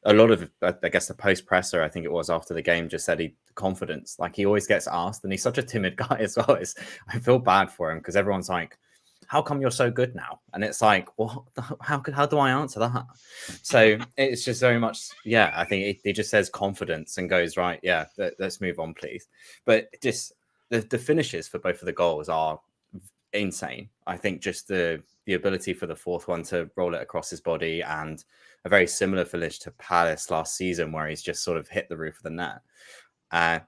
a lot of, I guess, the post presser, I think it was after the game, just said confidence. Like he always gets asked, and he's such a timid guy as well. I feel bad for him because everyone's like, how come you're so good now? And it's like, well, how do I answer that? So it's just very much, yeah, I think he just says confidence and goes, right, yeah, let's move on, please. But just the finishes for both of the goals are insane. I think just the ability for the fourth one to roll it across his body, and a very similar finish to Palace last season where he's just sort of hit the roof of the net.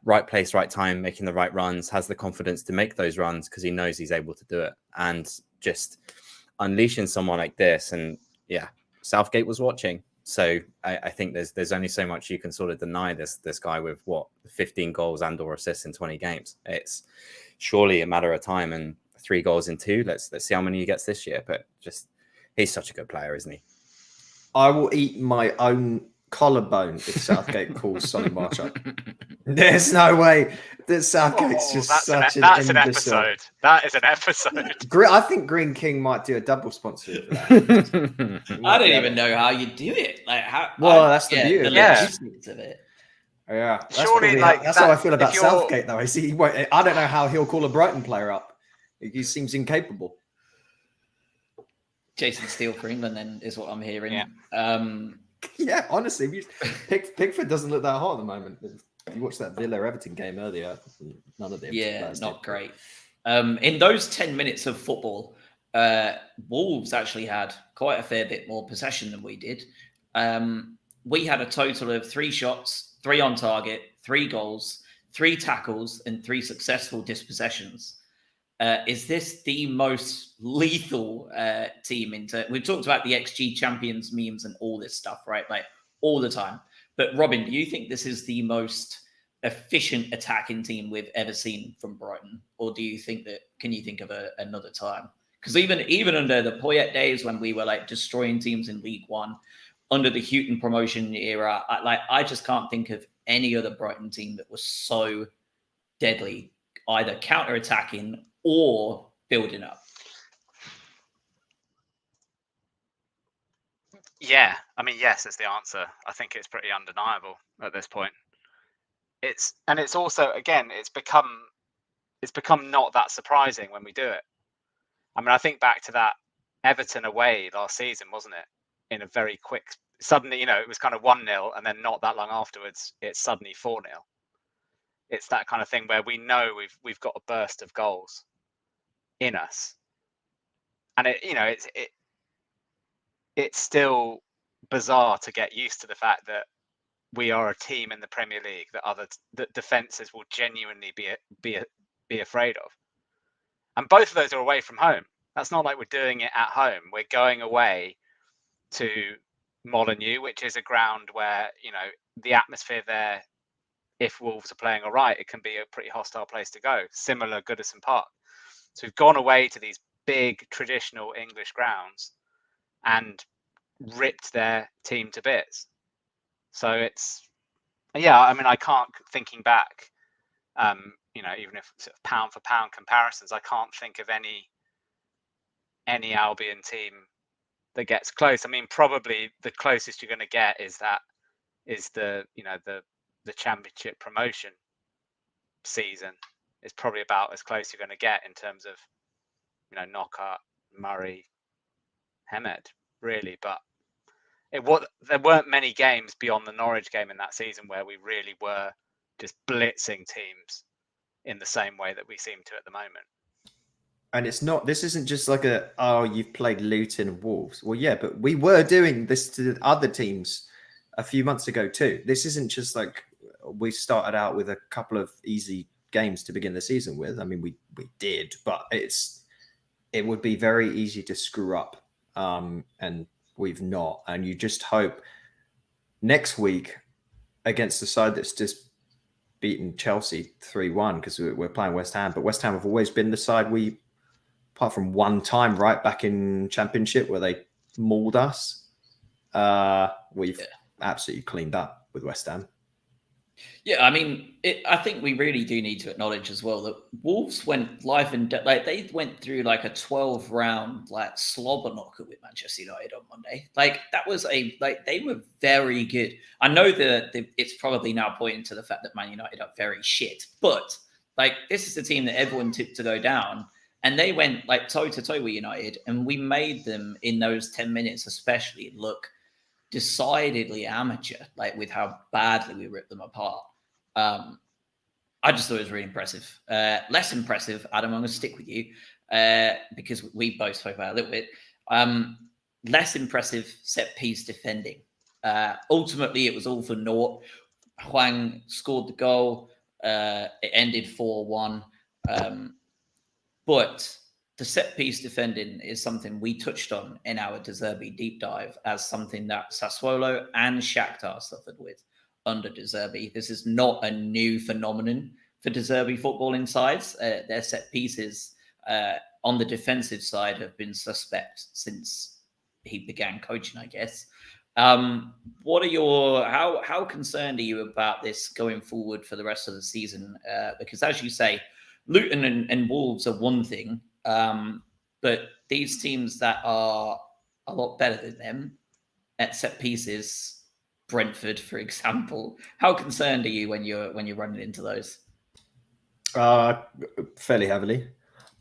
Right place, right time, making the right runs, has the confidence to make those runs because he knows he's able to do it. And just unleashing someone like this, and yeah, Southgate was watching. So I think there's only so much you can sort of deny this guy with 15 goals and or assists in 20 games. It's surely a matter of time, and 3 goals in 2. Let's see how many he gets this year. But just he's such a good player, isn't he? I will eat my own collarbone if Southgate calls Sonny Marchuk. There's no way that Southgate's just such an that's an imbecile. episode. That is an episode. I think Green King might do a double sponsorship for that. I don't even know how you do it. Like how? That's the beauty. The Yeah. logistics of it. Yeah, that's Surely, that's how I feel about if you're- Southgate, though. I don't know how he'll call a Brighton player up. He seems incapable. Jason Steele for England, then, is what I'm hearing. Yeah. Yeah, honestly, Pickford doesn't look that hot at the moment. You watched that Villa Everton game earlier. None of them. Yeah, not great. In those 10 minutes of football, Wolves actually had quite a fair bit more possession than we did. We had a total of 3 shots, 3 on target, 3 goals, 3 tackles, and 3 successful dispossessions. Is this the most lethal team we've talked about the XG champions memes and all this stuff, right? Like all the time. But Robin, do you think this is the most efficient attacking team we've ever seen from Brighton? Or do you think can you think of another time? Because even under the Poyet days when we were like destroying teams in League One, under the Houghton promotion era, I just can't think of any other Brighton team that was so deadly, either counter-attacking or building up. Yeah, I mean, yes, is the answer. I think it's pretty undeniable at this point. It's also, again, it's become not that surprising when we do it. I mean, I think back to that Everton away last season, wasn't it? In a very quick, suddenly, it was kind of 1-0, and then not that long afterwards, it's suddenly 4-0. It's that kind of thing where we know we've got a burst of goals in us, and it's still bizarre to get used to the fact that we are a team in the Premier League that defenses will genuinely be afraid of, and both of those are away from home. That's not like we're doing it at home. We're going away to Molineux, which is a ground where the atmosphere there, if Wolves are playing all right, it can be a pretty hostile place to go. Similar Goodison Park. So we've gone away to these big traditional English grounds and ripped their team to bits. So I mean, I can't, thinking back, even if sort of pound for pound comparisons, I can't think of any Albion team that gets close. I mean, probably the closest you're going to get is the Championship promotion season. Is probably about as close you're going to get in terms of Knockaert, Murray, Hemed, really. But there weren't many games beyond the Norwich game in that season where we really were just blitzing teams in the same way that we seem to at the moment. And this isn't just like you've played Luton and Wolves. Well, yeah, but we were doing this to other teams a few months ago too. This isn't just like we started out with a couple of easy games to begin the season with. I mean, we did, but it would be very easy to screw up. And we've not. And you just hope next week against the side that's just beaten Chelsea 3-1, because we're playing West Ham. But West Ham have always been the side apart from one time, right back in Championship where they mauled us, we've absolutely cleaned up with West Ham. Yeah, I mean, I think we really do need to acknowledge as well that Wolves went live and like they went through like a 12-round like slobber knocker with Manchester United on Monday. Like that was they were very good. I know that it's probably now pointing to the fact that Man United are very shit, but like this is the team that everyone tipped to go down, and they went like toe to toe with United, and we made them in those 10 minutes especially look decidedly amateur, like with how badly we ripped them apart. I just thought it was really impressive. Less impressive, Adam, I'm going to stick with you because we both spoke about it a little bit. Less impressive set piece defending. Ultimately, it was all for naught. Hwang scored the goal. It ended 4-1. But the set piece defending is something we touched on in our De Zerbi deep dive as something that Sassuolo and Shakhtar suffered with under De Zerbi. This is not a new phenomenon for De Zerbi footballing sides. Their set pieces on the defensive side have been suspect since he began coaching, I guess. What are how concerned are you about this going forward for the rest of the season? Because as you say, Luton and Wolves are one thing, but these teams that are a lot better than them at set pieces, Brentford, for example, how concerned are you when you're running into those? Fairly heavily,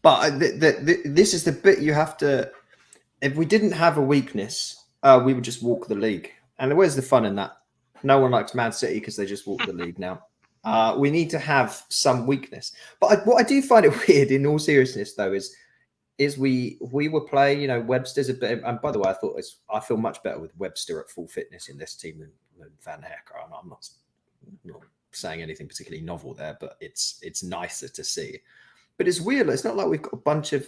but this is the bit you have to. If we didn't have a weakness, we would just walk the league. And where's the fun in that? No one likes Man City because they just walk the league now. We need to have some weakness. But what I do find it weird, in all seriousness, though, is we were playing, Webster's a bit. And by the way, I feel much better with Webster at full fitness in this team than Van Heck. I'm not saying anything particularly novel there, but it's nicer to see. But it's weird. It's not like we've got a bunch of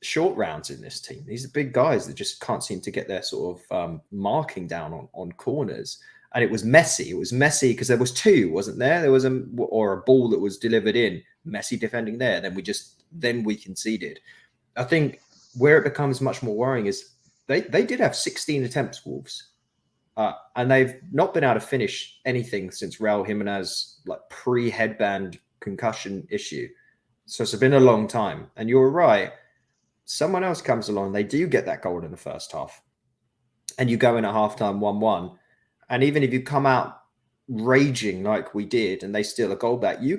short rounds in this team. These are big guys that just can't seem to get their sort of marking down on corners. And it was messy. It was messy because there was two, wasn't there? There was a ball that was delivered in, Messi defending there. Then we conceded. I think where it becomes much more worrying is they did have 16 attempts, Wolves. And they've not been able to finish anything since Raul Jimenez, like pre-headband concussion issue. So it's been a long time. And you're right. Someone else comes along. They do get that goal in the first half. And you go in at halftime 1-1. And even if you come out raging like we did and they steal a goal back, you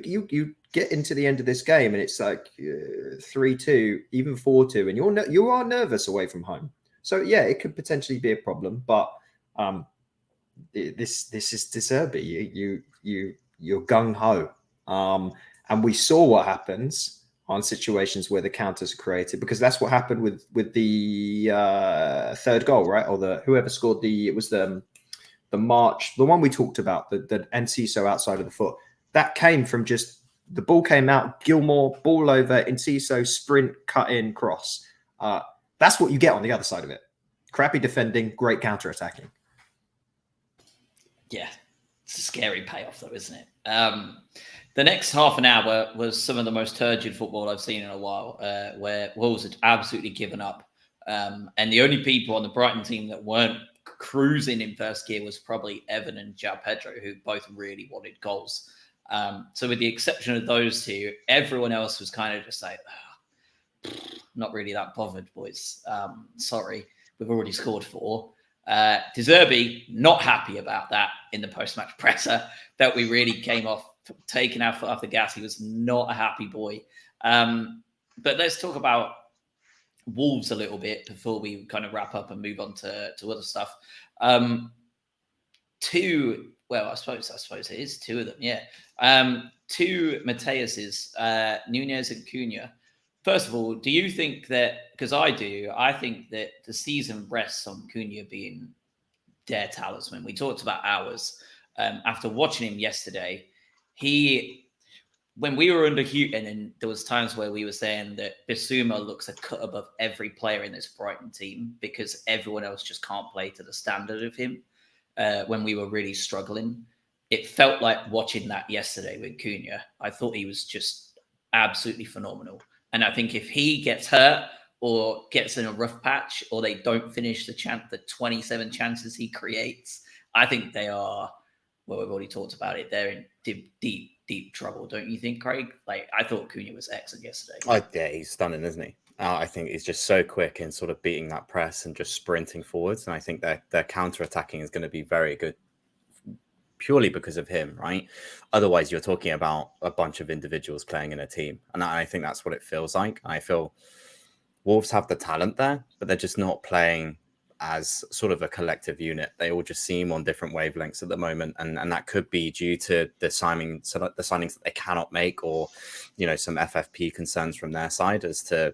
get into the end of this game and it's like 3-2, even 4-2, and you are nervous away from home. So yeah, it could potentially be a problem, but this is De Zerbi. You're gung ho, and we saw what happens on situations where the counters are created, because that's what happened with the third goal, right? Or whoever scored it was the March, the one we talked about, the Enciso outside of the foot. That came from just the ball came out, Gilmore, ball over, Enciso, sprint, cut in, cross. That's what you get on the other side of it. Crappy defending, great counter-attacking. Yeah, it's a scary payoff though, isn't it? The next half an hour was some of the most turgid football I've seen in a while, where Wolves had absolutely given up. And the only people on the Brighton team that weren't cruising in first gear was probably Evan and João Pedro, who both really wanted goals. So with the exception of those two, everyone else was kind of just like, not really that bothered, boys. Sorry, we've already scored 4. De Zerbi, not happy about that in the post-match presser, that we really came off, taking our foot off the gas. He was not a happy boy. But let's talk about Wolves a little bit before we kind of wrap up and move on to other stuff. Well, I suppose it is two of them. Yeah. Two Mateuses, Nunez and Cunha. First of all, do you think that, because I do, I think that the season rests on Cunha being their talisman. We talked about ours. After watching him yesterday, when we were under Houghton, and there was times where we were saying that Bissouma looks a cut above every player in this Brighton team because everyone else just can't play to the standard of him. When we were really struggling, it felt like watching that yesterday with Cunha. I thought he was just absolutely phenomenal. And I think if he gets hurt or gets in a rough patch or they don't finish the 27 chances he creates, I think they are, well, we've already talked about it. They're in deep trouble, don't you think, Craig? Like, I thought Cunha was excellent yesterday. Yeah, he's stunning, isn't he? I think he's just so quick in sort of beating that press and just sprinting forwards. And I think their counter-attacking is going to be very good purely because of him, right? Otherwise, you're talking about a bunch of individuals playing in a team. And I think that's what it feels like. I feel Wolves have the talent there, but they're just not playing as sort of a collective unit. They all just seem on different wavelengths at the moment. And that could be due to the signings that they cannot make, or, some FFP concerns from their side as to,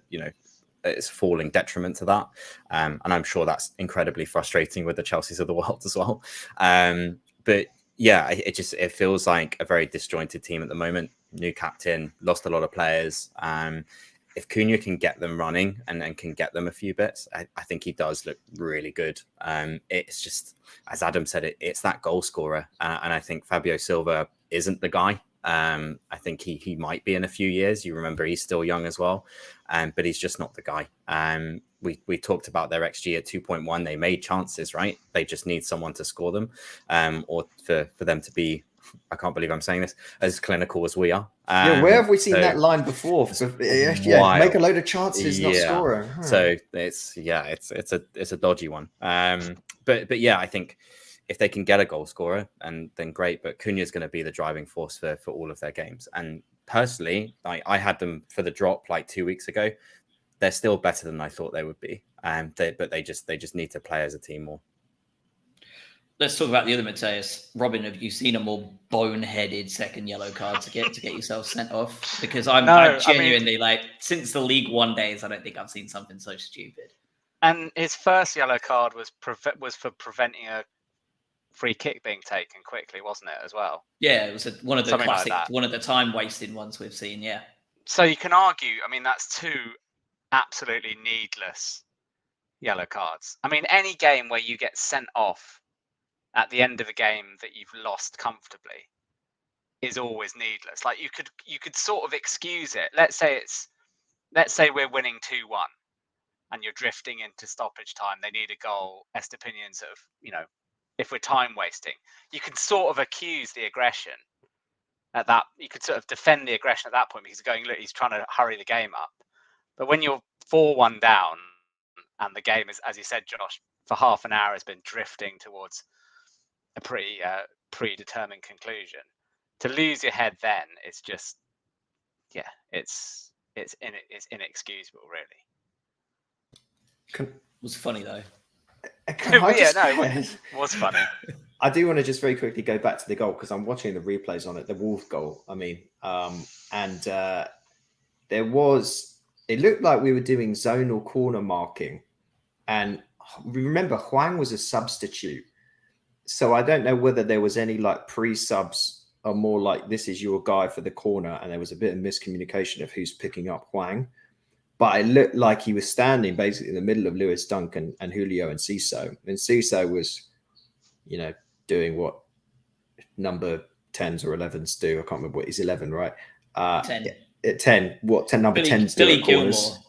it's falling detriment to that. And I'm sure that's incredibly frustrating with the Chelseas of the world as well. But yeah, it feels like a very disjointed team at the moment. New captain, lost a lot of players. If Cunha can get them running and can get them a few bits, I think he does look really good. It's just, as Adam said, it's that goal scorer. And I think Fabio Silva isn't the guy. I think he might be in a few years. You remember he's still young as well, but he's just not the guy. We talked about their XG at 2.1. They made chances, right? They just need someone to score them, or for them to be, I can't believe I'm saying this, as clinical as we are. Where have we seen that line before? Make a load of chances, not scoring. So it's a dodgy one. But yeah, I think if they can get a goal scorer, and then great. But Cunha is going to be the driving force for all of their games. And personally, I had them for the drop like 2 weeks ago. They're still better than I thought they would be. But they just need to play as a team more. Let's talk about the other Mateus. Robin, have you seen a more boneheaded second yellow card to get yourself sent off? Because I'm genuinely since the League One days, I don't think I've seen something so stupid. And his first yellow card was for preventing a free kick being taken quickly, wasn't it, as well? Yeah, it was one of the Something classic, like that. one of the time-wasting ones we've seen, yeah. So you can argue, that's two absolutely needless yellow cards. Any game where you get sent off at the end of a game that you've lost comfortably is always needless. Like you could sort of excuse it. Let's say we're winning 2-1 and you're drifting into stoppage time. They need a goal. Estepinian's sort of, if we're time wasting, you can sort of accuse the aggression at that. You could sort of defend the aggression at that point because look, he's trying to hurry the game up. But when you're 4-1 down and the game is, as you said, Josh, for half an hour has been drifting towards a pretty predetermined conclusion, to lose your head then it's just, it's inexcusable, really. It was funny though. It was funny. I do want to just very quickly go back to the goal because I'm watching the replays on it, the Wolf goal. It looked like we were doing zonal corner marking, and remember Hwang was a substitute. So I don't know whether there was any pre-subs or more like this is your guy for the corner, and there was a bit of miscommunication of who's picking up Hwang. But it looked like he was standing basically in the middle of Lewis Dunk and Julio and Ciso. And Ciso was, doing what number 10s or 11s do. I can't remember what he's 11, right? 10. 10. What 10 number 10s do?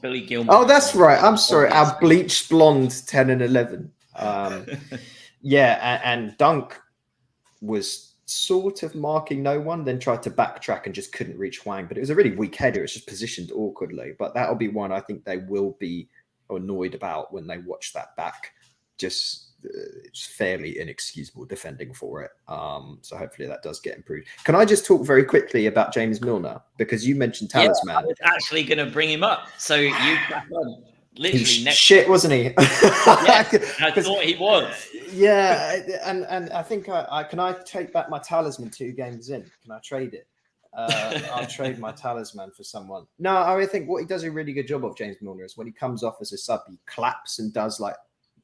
Billy Gilmore. Oh, that's right. I'm sorry. Our bleached blonde 10 and 11. And Dunk was sort of marking no one, then tried to backtrack and just couldn't reach Hwang. But it was a really weak header. It's just positioned awkwardly. But that'll be one I think they will be annoyed about when they watch that back. Just it's fairly inexcusable defending for it. So hopefully that does get improved. Can I just talk very quickly about James Milner? Because you mentioned talisman. I was actually going to bring him up. So you crack on. literally He next. shit, wasn't he? Yes, I thought he was. Yeah, and I think can I take back my talisman 2 games in? Can I trade it? I'll trade my talisman for someone. No, I think what he does a really good job of, James Milner, is when he comes off as a sub, he claps and does like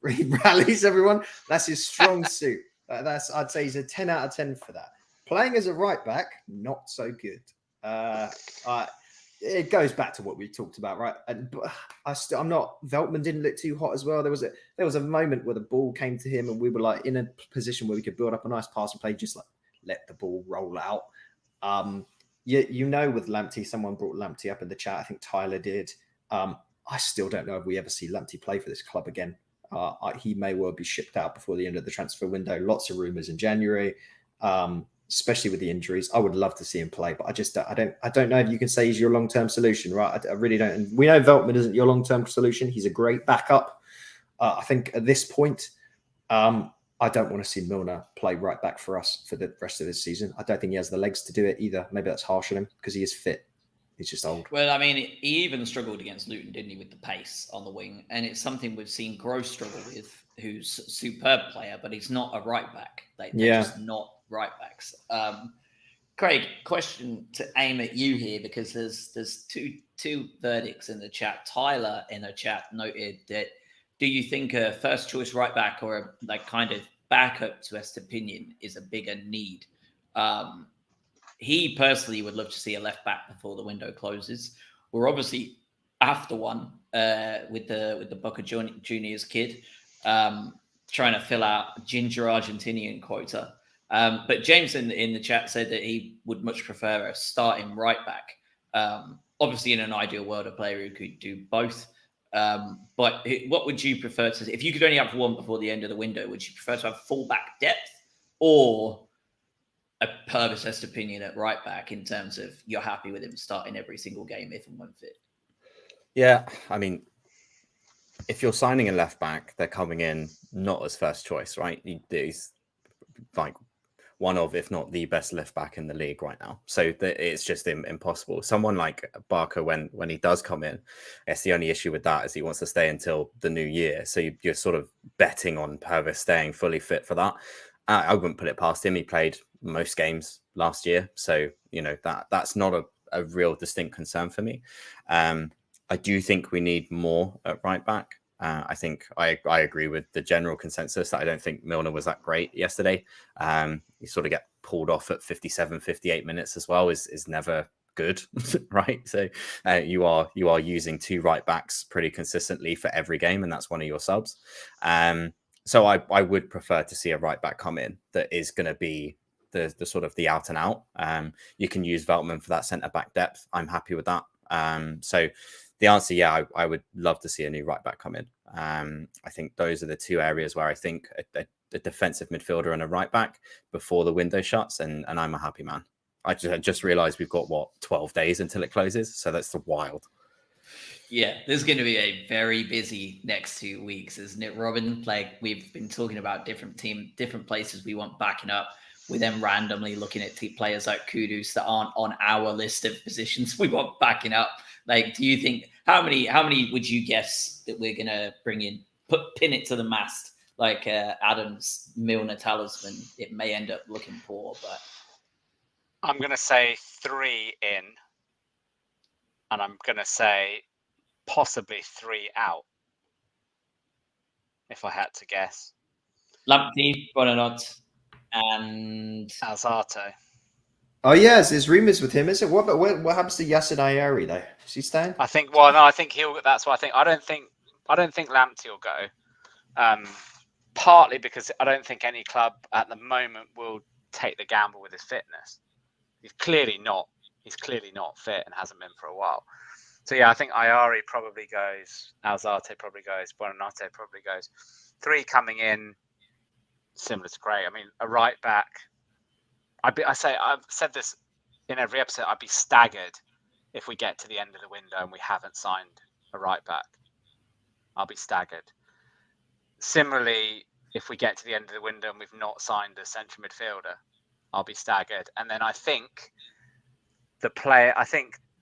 he rallies everyone. That's his strong suit. I'd say he's a 10 out of 10 for that. Playing as a right back, not so good. It goes back to what we talked about, right? And I'm not. Veltman didn't look too hot as well. There was a moment where the ball came to him, and we were like in a position where we could build up a nice passing play, just like let the ball roll out. You know, with Lamptey, someone brought Lamptey up in the chat. I think Tyler did. I still don't know if we ever see Lamptey play for this club again. He may well be shipped out before the end of the transfer window. Lots of rumours in January, especially with the injuries. I would love to see him play, but I don't know if you can say he's your long-term solution, right? I really don't. And we know Veltman isn't your long-term solution. He's a great backup. I think at this point, I don't want to see Milner play right back for us for the rest of this season. I don't think he has the legs to do it either. Maybe that's harsh on him because he is fit. He's just old. Well, I mean, he even struggled against Luton, didn't he, with the pace on the wing? And it's something we've seen Gross struggle with, who's a superb player, but he's not a right back. They're just not right backs. Craig, question to aim at you here, because there's two verdicts in the chat. Tyler in the chat noted that, do you think a first choice right back or a kind of backup to Estepinian is a bigger need? He personally would love to see a left back before the window closes. We're obviously after one with the Boca Juniors kid, trying to fill out ginger Argentinian quota. But James in the chat said that he would much prefer a starting right back. Obviously, in an ideal world, a player who could do both. But what would you prefer to? If you could only have one before the end of the window, would you prefer to have full back depth or a Purvis Estepinian at right back, in terms of you're happy with him starting every single game if and when fit? Yeah, I mean, if you're signing a left back, they're coming in not as first choice, right? He's like one of, if not the best left back in the league right now. So it's just impossible. Someone like Barker, when he does come in, I guess the only issue with that is he wants to stay until the new year. So you're sort of betting on Purvis staying fully fit for that. I wouldn't put it past him. He played most games last year. So, that's not a real distinct concern for me. I do think we need more at right back. I think I agree with the general consensus that I don't think Milner was that great yesterday. You sort of get pulled off at 57, 58 minutes as well is never good, right? So you are using 2 right backs pretty consistently for every game, and that's one of your subs. So I would prefer to see a right back come in that is going to be the sort of the out and out. You can use Veltman for that centre back depth. I'm happy with that. So the answer, yeah, I would love to see a new right back come in. I think those are the 2 areas where I think a defensive midfielder and a right back before the window shuts, and I'm a happy man. I just realised we've got 12 days until it closes, so that's wild. Yeah, there's going to be a very busy next 2 weeks, isn't it, Robin? Like, we've been talking about different places we want backing up. We're then randomly looking at players like Kudus that aren't on our list of positions we want backing up. Like, do you think how many would you guess that we're going to bring in? Pin it to the mast like Adam's Milner talisman. It may end up looking poor, but I'm going to say 3 in, and I'm going to say possibly 3 out, if I had to guess. Lamptey, Bonanot, and Alzate. Oh yes, there's rumours with him. Is it what happens to Yasin Ayari though? Is he staying? I think. Well, no, I think he'll. That's what I think. I don't think Lamptey will go. Partly because I don't think any club at the moment will take the gamble with his fitness. He's clearly not fit and hasn't been for a while. So yeah, I think Ayari probably goes. Alzate probably goes. Buonanotte probably goes. 3 coming in, similar to Craig. I mean, a right back. I've said this in every episode. I'd be staggered if we get to the end of the window and we haven't signed a right back. I'll be staggered. Similarly, if we get to the end of the window and we've not signed a central midfielder, I'll be staggered. And then I think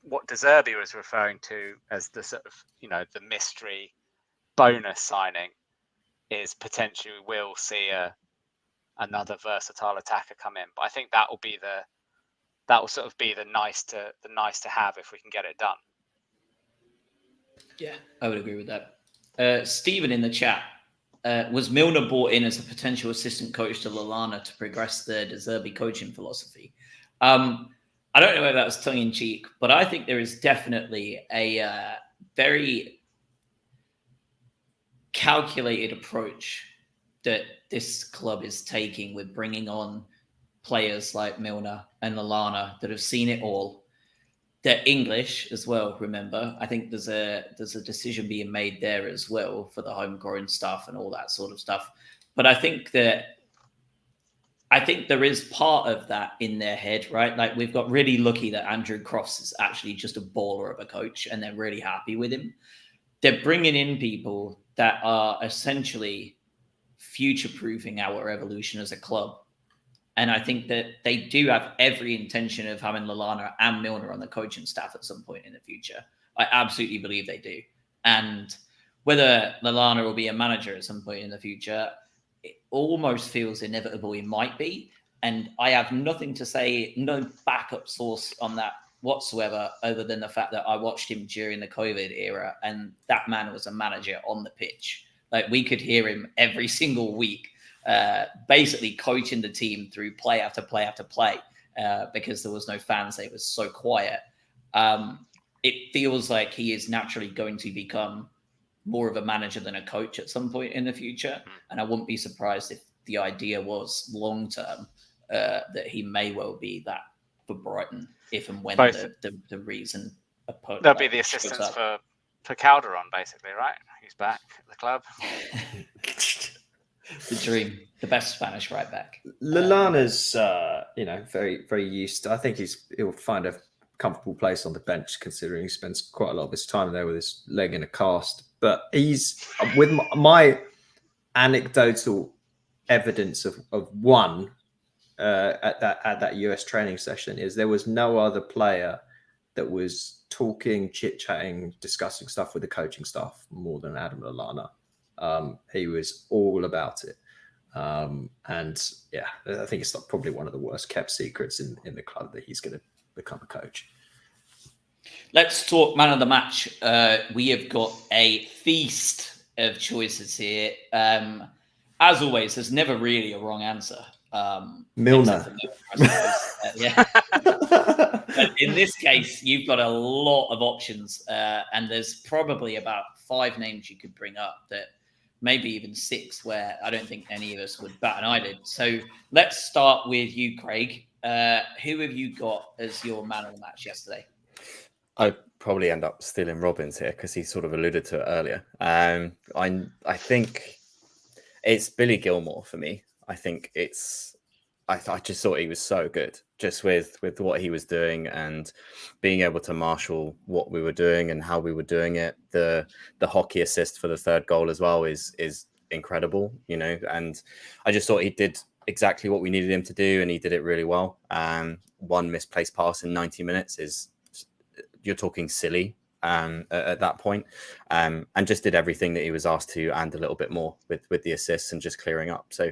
what De Zerbi was referring to as the sort of, the mystery bonus signing is potentially we'll see another versatile attacker come in. But I think that will sort of be the nice to have if we can get it done. Yeah, I would agree with that. Stephen in the chat, was Milner brought in as a potential assistant coach to Lallana to progress the De Zerbi coaching philosophy? I don't know whether that was tongue in cheek, but I think there is definitely a very calculated approach that this club is taking with bringing on players like Milner and Lallana that have seen it all. They're English as well, remember. I think there's a decision being made there as well for the homegrown stuff and all that sort of stuff. But I think there is part of that in their head, right? Like, we've got really lucky that Andrew Crofts is actually just a baller of a coach and they're really happy with him. They're bringing in people that are essentially future-proofing our evolution as a club. And I think that they do have every intention of having Lallana and Milner on the coaching staff at some point in the future. I absolutely believe they do. And whether Lallana will be a manager at some point in the future, it almost feels inevitable he might be. And I have nothing to say, no backup source on that whatsoever, other than the fact that I watched him during the COVID era, and that man was a manager on the pitch. Like, we could hear him every single week, basically coaching the team through play after play after play, because there was no fans. It was so quiet. It feels like he is naturally going to become more of a manager than a coach at some point in the future. And I wouldn't be surprised if the idea was long term that he may well be that for Brighton, if and when the reason. There'll be the assistants for Calderon, basically, right? He's back at the club. The dream, the best Spanish right back. Lallana's, very, very used to, I think he'll find a comfortable place on the bench, considering he spends quite a lot of his time there with his leg in a cast. But he's, with my anecdotal evidence of one at that US training session, is there was no other player that was talking, chit-chatting, discussing stuff with the coaching staff more than Adam Lallana. He was all about it. And yeah, I think it's probably one of the worst kept secrets in the club that he's going to become a coach. Let's talk man of the match. We have got a feast of choices here. As always, there's never really a wrong answer. Milner. Yeah. But in this case, you've got a lot of options, and there's probably about 5 names you could bring up, that maybe even 6, where I don't think any of us would bat an eyelid. So let's start with you, Craig. Who have you got as your man of the match yesterday? I'd probably end up stealing Robin's here because he sort of alluded to it earlier. I think it's Billy Gilmore for me. I think I just thought he was so good, just with what he was doing and being able to marshal what we were doing and how we were doing it. The hockey assist for the 3rd goal as well is incredible, and I just thought he did exactly what we needed him to do, and he did it really well. 1 misplaced pass in 90 minutes is, you're talking silly at that point, and just did everything that he was asked to and a little bit more with the assists and just clearing up. So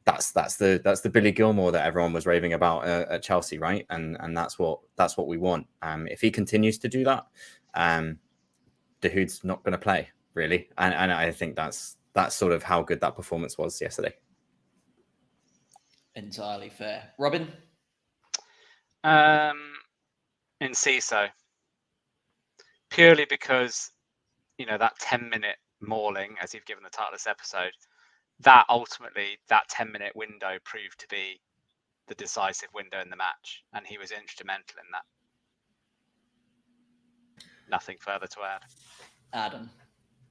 that's the Billy Gilmore that everyone was raving about at Chelsea, right? And that's what we want. If he continues to do that, Dahoud's not going to play, really, and I think that's sort of how good that performance was yesterday. Entirely fair. Robin? Enciso. Purely because, that 10-minute mauling, as you've given the title of this episode, that 10-minute window proved to be the decisive window in the match, and he was instrumental in that. Nothing further to add. Adam?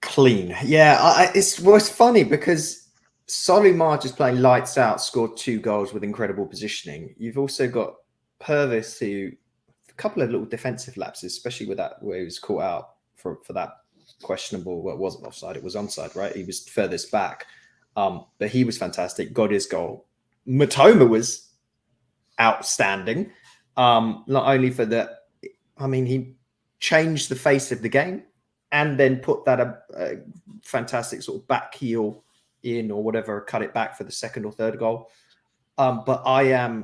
Clean. Yeah, it's funny because Solly March is playing lights out, scored 2 goals with incredible positioning. You've also got Purvis, who a couple of little defensive lapses, especially with that where he was caught out for that questionable, well, it wasn't offside, it was onside, right? He was furthest back. But he was fantastic, got his goal. Matoma was outstanding. Not only for he changed the face of the game and then put that fantastic sort of back heel in or whatever, cut it back for the second or third goal. But I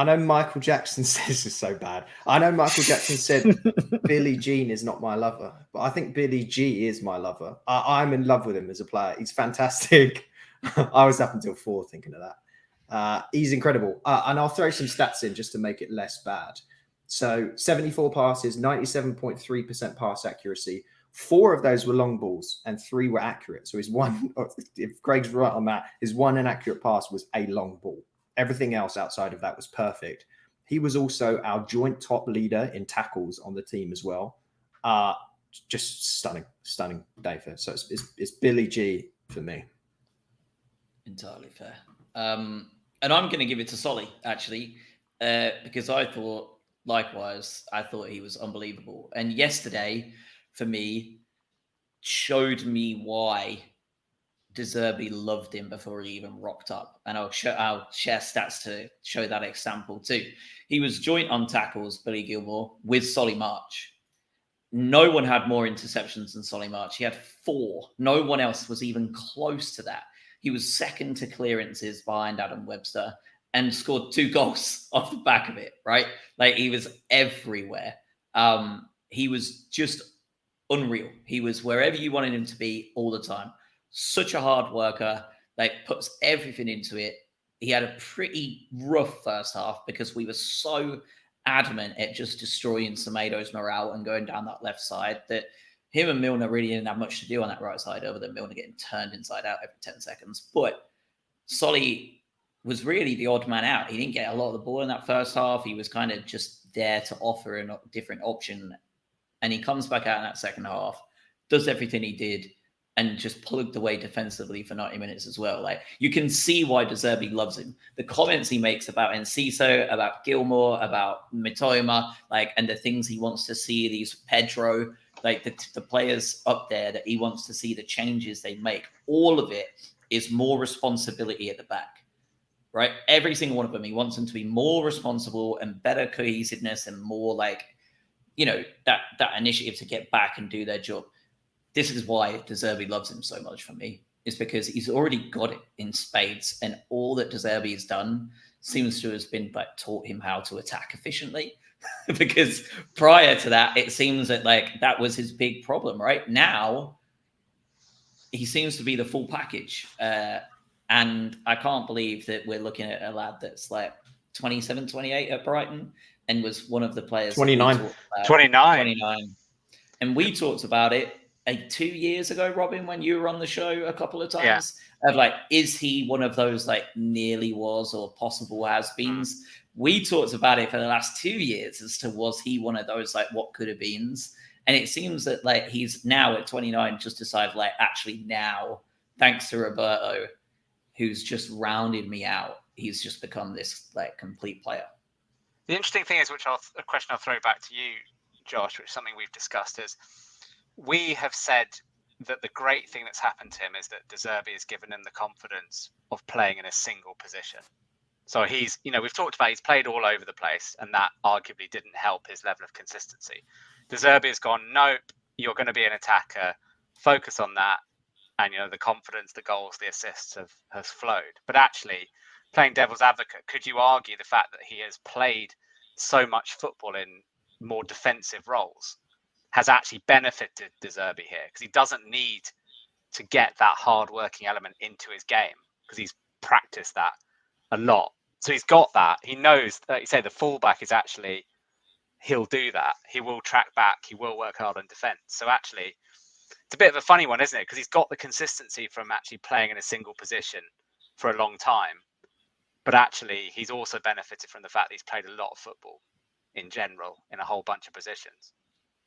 know Michael Jackson says this is so bad. I know Michael Jackson said Billie Jean is not my lover, but I think Billie G is my lover. I'm in love with him as a player. He's fantastic. I was up until 4 thinking of that. He's incredible. And I'll throw some stats in just to make it less bad. So 74 passes, 97.3% pass accuracy. 4 of those were long balls and 3 were accurate. So his one, if Greg's right on that, his one inaccurate pass was a long ball. Everything else outside of that was perfect. He was also our joint top leader in tackles on the team as well. Just stunning day for. So it's Billy G for me. Entirely fair. And I'm going to give it to Solly, actually, because I thought, likewise, I thought he was unbelievable. And yesterday, for me, showed me why De Zerbi loved him before he even rocked up. And I'll share stats to show that example too. He was joint on tackles, Billy Gilmore, with Solly March. No one had more interceptions than Solly March. He had 4. No one else was even close to that. He was second to clearances behind Adam Webster and scored 2 goals off the back of it, right? Like, he was everywhere. He was just unreal. He was wherever you wanted him to be all the time. Such a hard worker, like, puts everything into it. He had a pretty rough first half because we were so adamant at just destroying Semedo's morale and going down that left side that him and Milner really didn't have much to do on that right side other than Milner getting turned inside out every 10 seconds. But Solly was really the odd man out. He didn't get a lot of the ball in that first half. He was kind of just there to offer a different option. And he comes back out in that second half, does everything he did, and just plugged away defensively for 90 minutes as well. Like, you can see why De Zerbi loves him. The comments he makes about Enciso, about Gilmore, about Mitoma, like, and the things he wants to see, these Pedro, like the players up there that he wants to see, the changes they make, all of it is more responsibility at the back, right? Every single one of them, he wants them to be more responsible and better cohesiveness and more like, you know, that initiative to get back and do their job. This is why De Zerbi loves him so much for me, is because he's already got it in spades, and all that De Zerbi has done seems to have been like taught him how to attack efficiently. Because prior to that, it seems that like that was his big problem. Right now, he seems to be the full package, and I can't believe that we're looking at a lad that's like 27, 28 at Brighton, and was one of the players 29. 29. And we talked about it 2 years ago, Robin, when you were on the show a couple of times, of like, is he one of those like nearly was or possible has-beens? We talked about it for the last 2 years as to was he one of those like what could have beens? And it seems that like he's now at 29 just decided like actually now, thanks to Roberto, who's just rounded me out, he's just become this like complete player. The interesting thing is, a question I'll throw back to you, Josh, which is something we've discussed, is we have said that the great thing that's happened to him is that De Zerbi has given him the confidence of playing in a single position. So he's, you know, we've talked about he's played all over the place, and that arguably didn't help his level of consistency. De Zerbi has gone, nope, you're going to be an attacker, focus on that, and, you know, the confidence, the goals, the assists has flowed. But actually, playing devil's advocate, could you argue the fact that he has played so much football in more defensive roles has actually benefited De Zerbi here, because he doesn't need to get that hard-working element into his game because he's practiced that a lot. So he's got that. He knows, like you say, the fullback is actually, he'll do that. He will track back. He will work hard on defense. So actually, it's a bit of a funny one, isn't it? Because he's got the consistency from actually playing in a single position for a long time. But actually, he's also benefited from the fact that he's played a lot of football in general in a whole bunch of positions.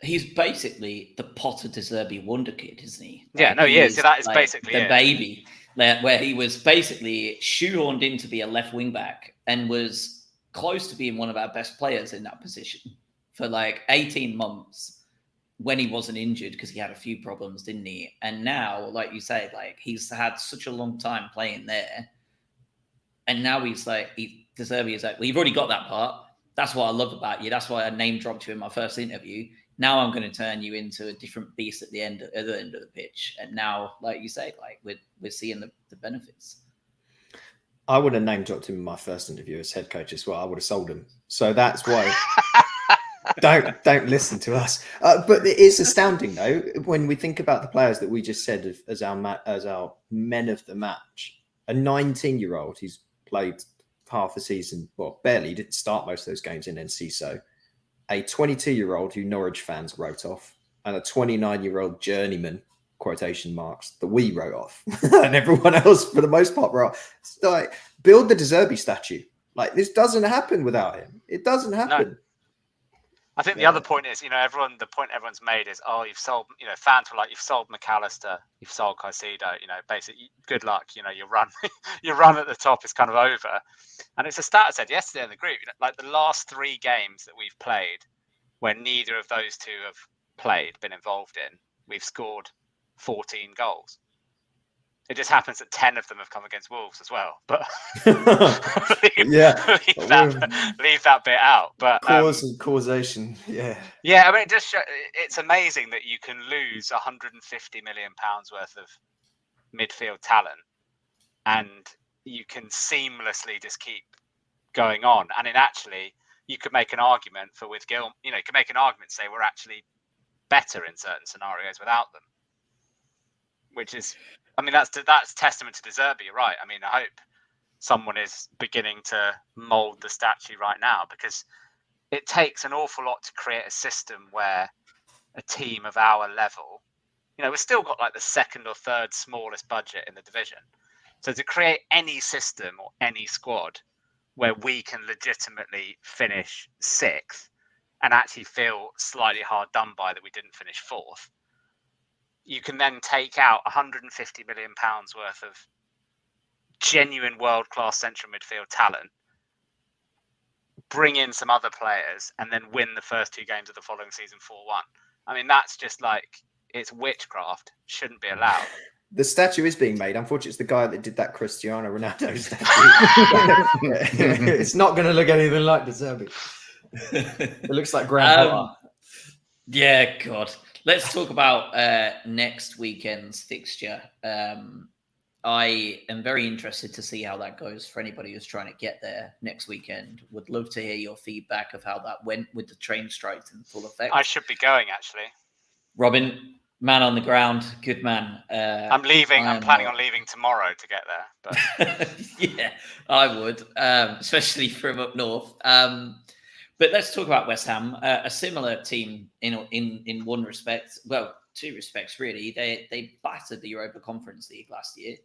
He's basically the Potter De Zerbi wonder kid, isn't he? Like, yeah, no, he is. So that is like basically the baby, where he was basically shoehorned in to be a left wing back and was close to being one of our best players in that position for like 18 months when he wasn't injured, because he had a few problems, didn't he? And now, like you say, like he's had such a long time playing there, and now he's like, De Zerbi is like, well, you've already got that part. That's what I love about you. That's why I name dropped you in my first interview. now I'm going to turn you into a different beast at the end of the pitch. And now, like you say, like we're seeing the benefits. I would have name dropped him in my first interview as head coach as well. I would have sold him. So that's why. Don't listen to us. But it is astounding though when we think about the players that we just said as our men of the match. A 19-year-old who's played half a season, well, barely didn't start most of those games in NCSO. A 22-year-old who Norwich fans wrote off, and a 29-year-old journeyman, quotation marks, that we wrote off, and everyone else for the most part wrote off. It's like, build the De Zerbi statue. Like, this doesn't happen without him. It doesn't happen. No. I think the other point is, the point everyone's made is, oh, you've sold, fans were like, you've sold McAllister, you've sold Caicedo, basically, good luck, your run, your run at the top is kind of over. And it's a stat I said yesterday in the group, like the last 3 games that we've played, where neither of those two have been involved in, we've scored 14 goals. It just happens that 10 of them have come against Wolves as well, but leave that bit out. But cause and causation, yeah. I mean, it's amazing that you can lose 150 million pounds worth of midfield talent, and you can seamlessly just keep going on. And actually, you could make an argument for with Gil. You could make an argument to say we're actually better in certain scenarios without them, which is. I mean, that's testament to De Zerbi, you're right. I mean, I hope someone is beginning to mould the statue right now, because it takes an awful lot to create a system where a team of our level, we've still got like the second or third smallest budget in the division. So to create any system or any squad where we can legitimately finish 6th and actually feel slightly hard done by that we didn't finish 4th, you can then take out 150 million pounds worth of genuine world-class central midfield talent, bring in some other players, and then win the first 2 games of the following season 4-1. I mean, that's just like, it's witchcraft. Shouldn't be allowed. The statue is being made. Unfortunately, it's the guy that did that Cristiano Ronaldo statue. It's not going to look anything like De Zerbi. It looks like Graham Potter. Yeah, God. Let's talk about next weekend's fixture. I am very interested to see how that goes for anybody who's trying to get there next weekend. Would love to hear your feedback of how that went with the train strikes in full effect. I should be going, actually. Robin, man on the ground, good man. I'm leaving. I'm planning on leaving tomorrow to get there. But yeah, I would, especially from up north. But let's talk about West Ham, a similar team in one respect. Well, 2 respects really. They battered the Europa Conference League last year,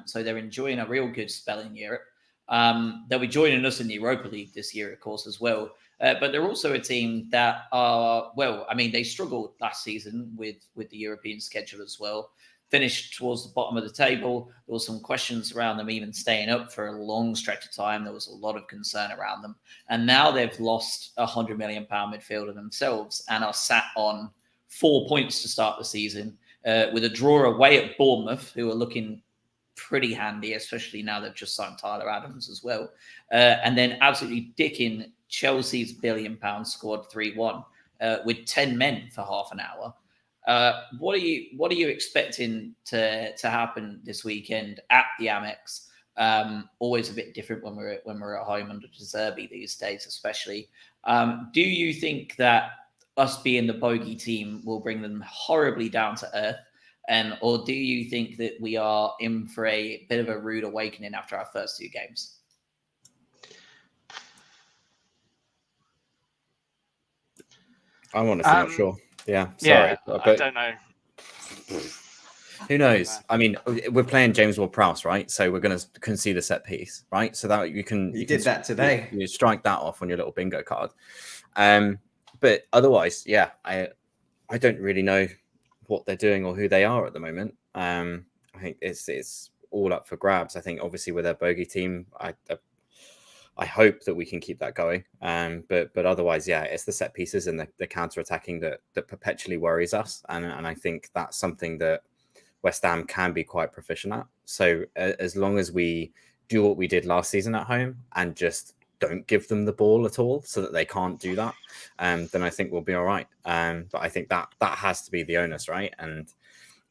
so they're enjoying a real good spell in Europe. They'll be joining us in the Europa League this year, of course, as well. But they're also a team that are they struggled last season with the European schedule as well. Finished towards the bottom of the table. There were some questions around them even staying up for a long stretch of time. There was a lot of concern around them. And now they've lost a £100 million midfielder themselves and are sat on 4 points to start the season with a draw away at Bournemouth, who are looking pretty handy, especially now they've just signed Tyler Adams as well. And then absolutely dicking Chelsea's £1 billion squad 3-1 with 10 men for half an hour. What are you expecting to happen this weekend at the Amex? Always a bit different when we're at home under De Zerbi these days, especially. Do you think that us being the bogey team will bring them horribly down to earth, or do you think that we are in for a bit of a rude awakening after our first 2 games? I'm honestly not sure. Yeah, sorry. But I don't know. Who knows? I mean, we're playing James Ward-Prowse, right? So we're going to concede a set piece, right? So that you did that today. You strike that off on your little bingo card. But otherwise, yeah, I don't really know what they're doing or who they are at the moment. I think it's all up for grabs. I think obviously with their bogey team, I hope that we can keep that going. But otherwise, yeah, it's the set pieces and the counter attacking that perpetually worries us. And I think that's something that West Ham can be quite proficient at. So as long as we do what we did last season at home and just don't give them the ball at all so that they can't do that, then I think we'll be all right. But I think that has to be the onus, right? And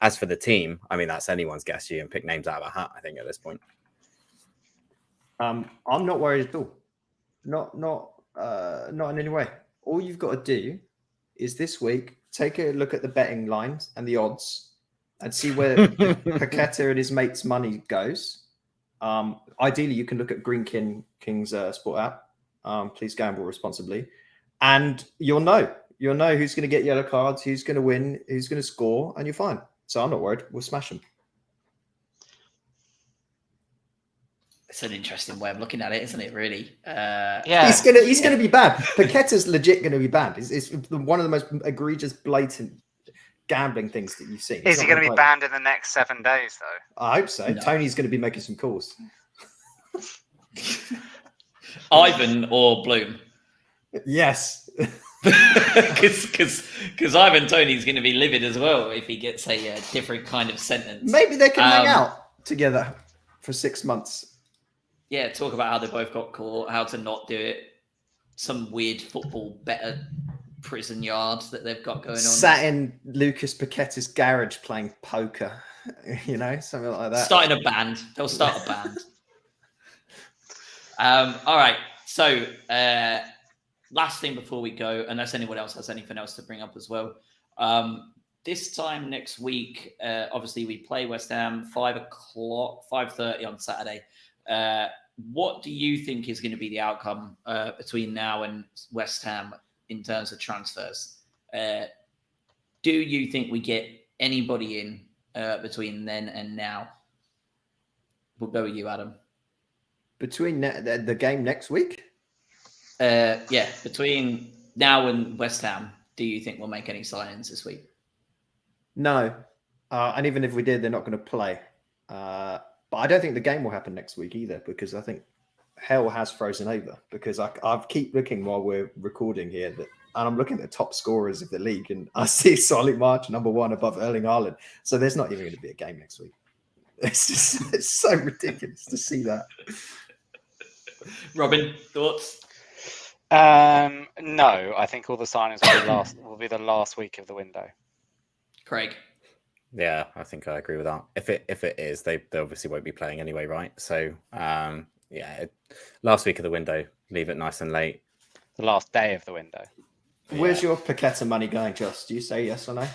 as for the team, I mean, that's anyone's guess. You can pick names out of a hat, I think, at this point. I'm not worried at all. Not in any way. All you've got to do is this week take a look at the betting lines and the odds and see where Paqueta and his mates' money goes. Ideally, you can look at Green King's sport app. Please gamble responsibly, and you'll know who's going to get yellow cards, who's going to win, who's going to score, and you're fine. So I'm not worried. We'll smash them. It's an interesting way of looking at it, isn't it? Really. Yeah. He's gonna be banned. Paqueta's legit going to be banned. It's one of the most egregious, blatant gambling things that you've seen. Is he going to be banned in the next 7 days, though? I hope so. No. Tony's going to be making some calls. Ivan or Bloom? Yes. Because Ivan Tony's going to be livid as well if he gets a different kind of sentence. Maybe they can hang out together for 6 months. Yeah, talk about how they both got caught, how to not do it, some weird football better prison yard that they've got going on. Sat in Lucas Paqueta's garage playing poker, something like that. Starting a band. They'll start a band. All right. So last thing before we go, unless anyone else has anything else to bring up as well. This time next week, obviously we play West Ham 5:30 on Saturday. What do you think is going to be the outcome between now and West Ham in terms of transfers? Do you think we get anybody in between then and now? We'll go with you, Adam. Between the game next week? Between now and West Ham, do you think we'll make any signings this week? No. And even if we did, they're not going to play. But I don't think the game will happen next week either, because I think hell has frozen over. Because I keep looking while we're recording here, and I'm looking at the top scorers of the league, and I see Solly March number 1 above Erling Haaland. So there's not even going to be a game next week. It's so ridiculous to see that. Robin, thoughts? No, I think all the signings will be the last week of the window. Craig. Yeah, I think I agree with that. If it is, they obviously won't be playing anyway, right? So last week of the window, leave it nice and late. The last day of the window. Where's your Paqueta money going, Josh? Do you say yes or no?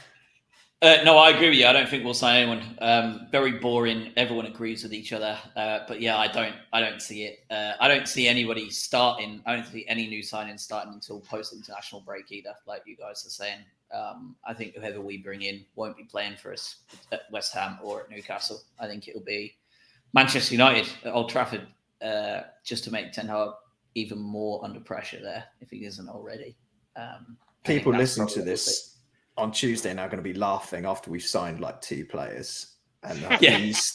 No, I agree with you. I don't think we'll sign anyone. Very boring. Everyone agrees with each other. But yeah, I don't see it. I don't see anybody starting. I don't see any new signings starting until post-international break either, like you guys are saying. I think whoever we bring in won't be playing for us at West Ham or at Newcastle. I think it'll be Manchester United at Old Trafford, just to make Ten Hag even more under pressure there, if he isn't already. People listening to this on Tuesday are now going to be laughing after we've signed like 2 players. And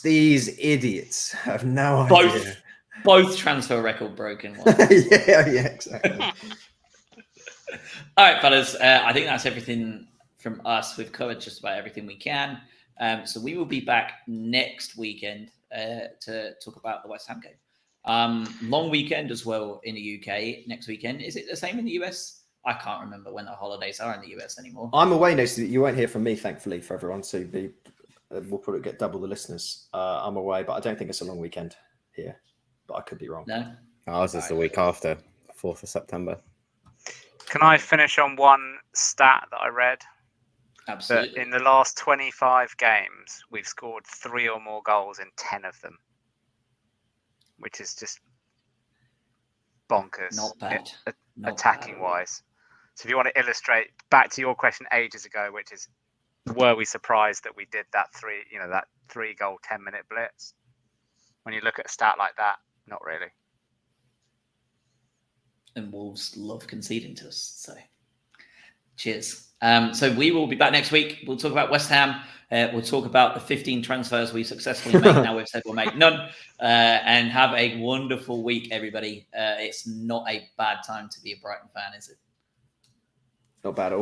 these idiots have no idea. Both transfer record broken ones. yeah, exactly. All right, fellas. I think that's everything from us. We've covered just about everything we can. So we will be back next weekend to talk about the West Ham game. Long weekend as well in the UK next weekend. Is it the same in the US? I can't remember when the holidays are in the US anymore. I'm away next week. You won't hear from me, thankfully, for everyone. So we'll probably get double the listeners. I'm away, but I don't think it's a long weekend here. But I could be wrong. No? Ours is the week after, 4th of September. Can I finish on one stat that I read? Absolutely. That in the last 25 games, we've scored 3 or more goals in 10 of them, which is just bonkers. Not bad. Attacking wise. So if you want to illustrate back to your question ages ago, which is, were we surprised that we did that 3 goal 10-minute blitz? When you look at a stat like that, not really. And Wolves love conceding to us. So cheers. So we will be back next week. We'll talk about West Ham. We'll talk about the 15 transfers we successfully made. Now we've said we'll make none. And have a wonderful week, everybody. It's not a bad time to be a Brighton fan, is it? Not bad at all.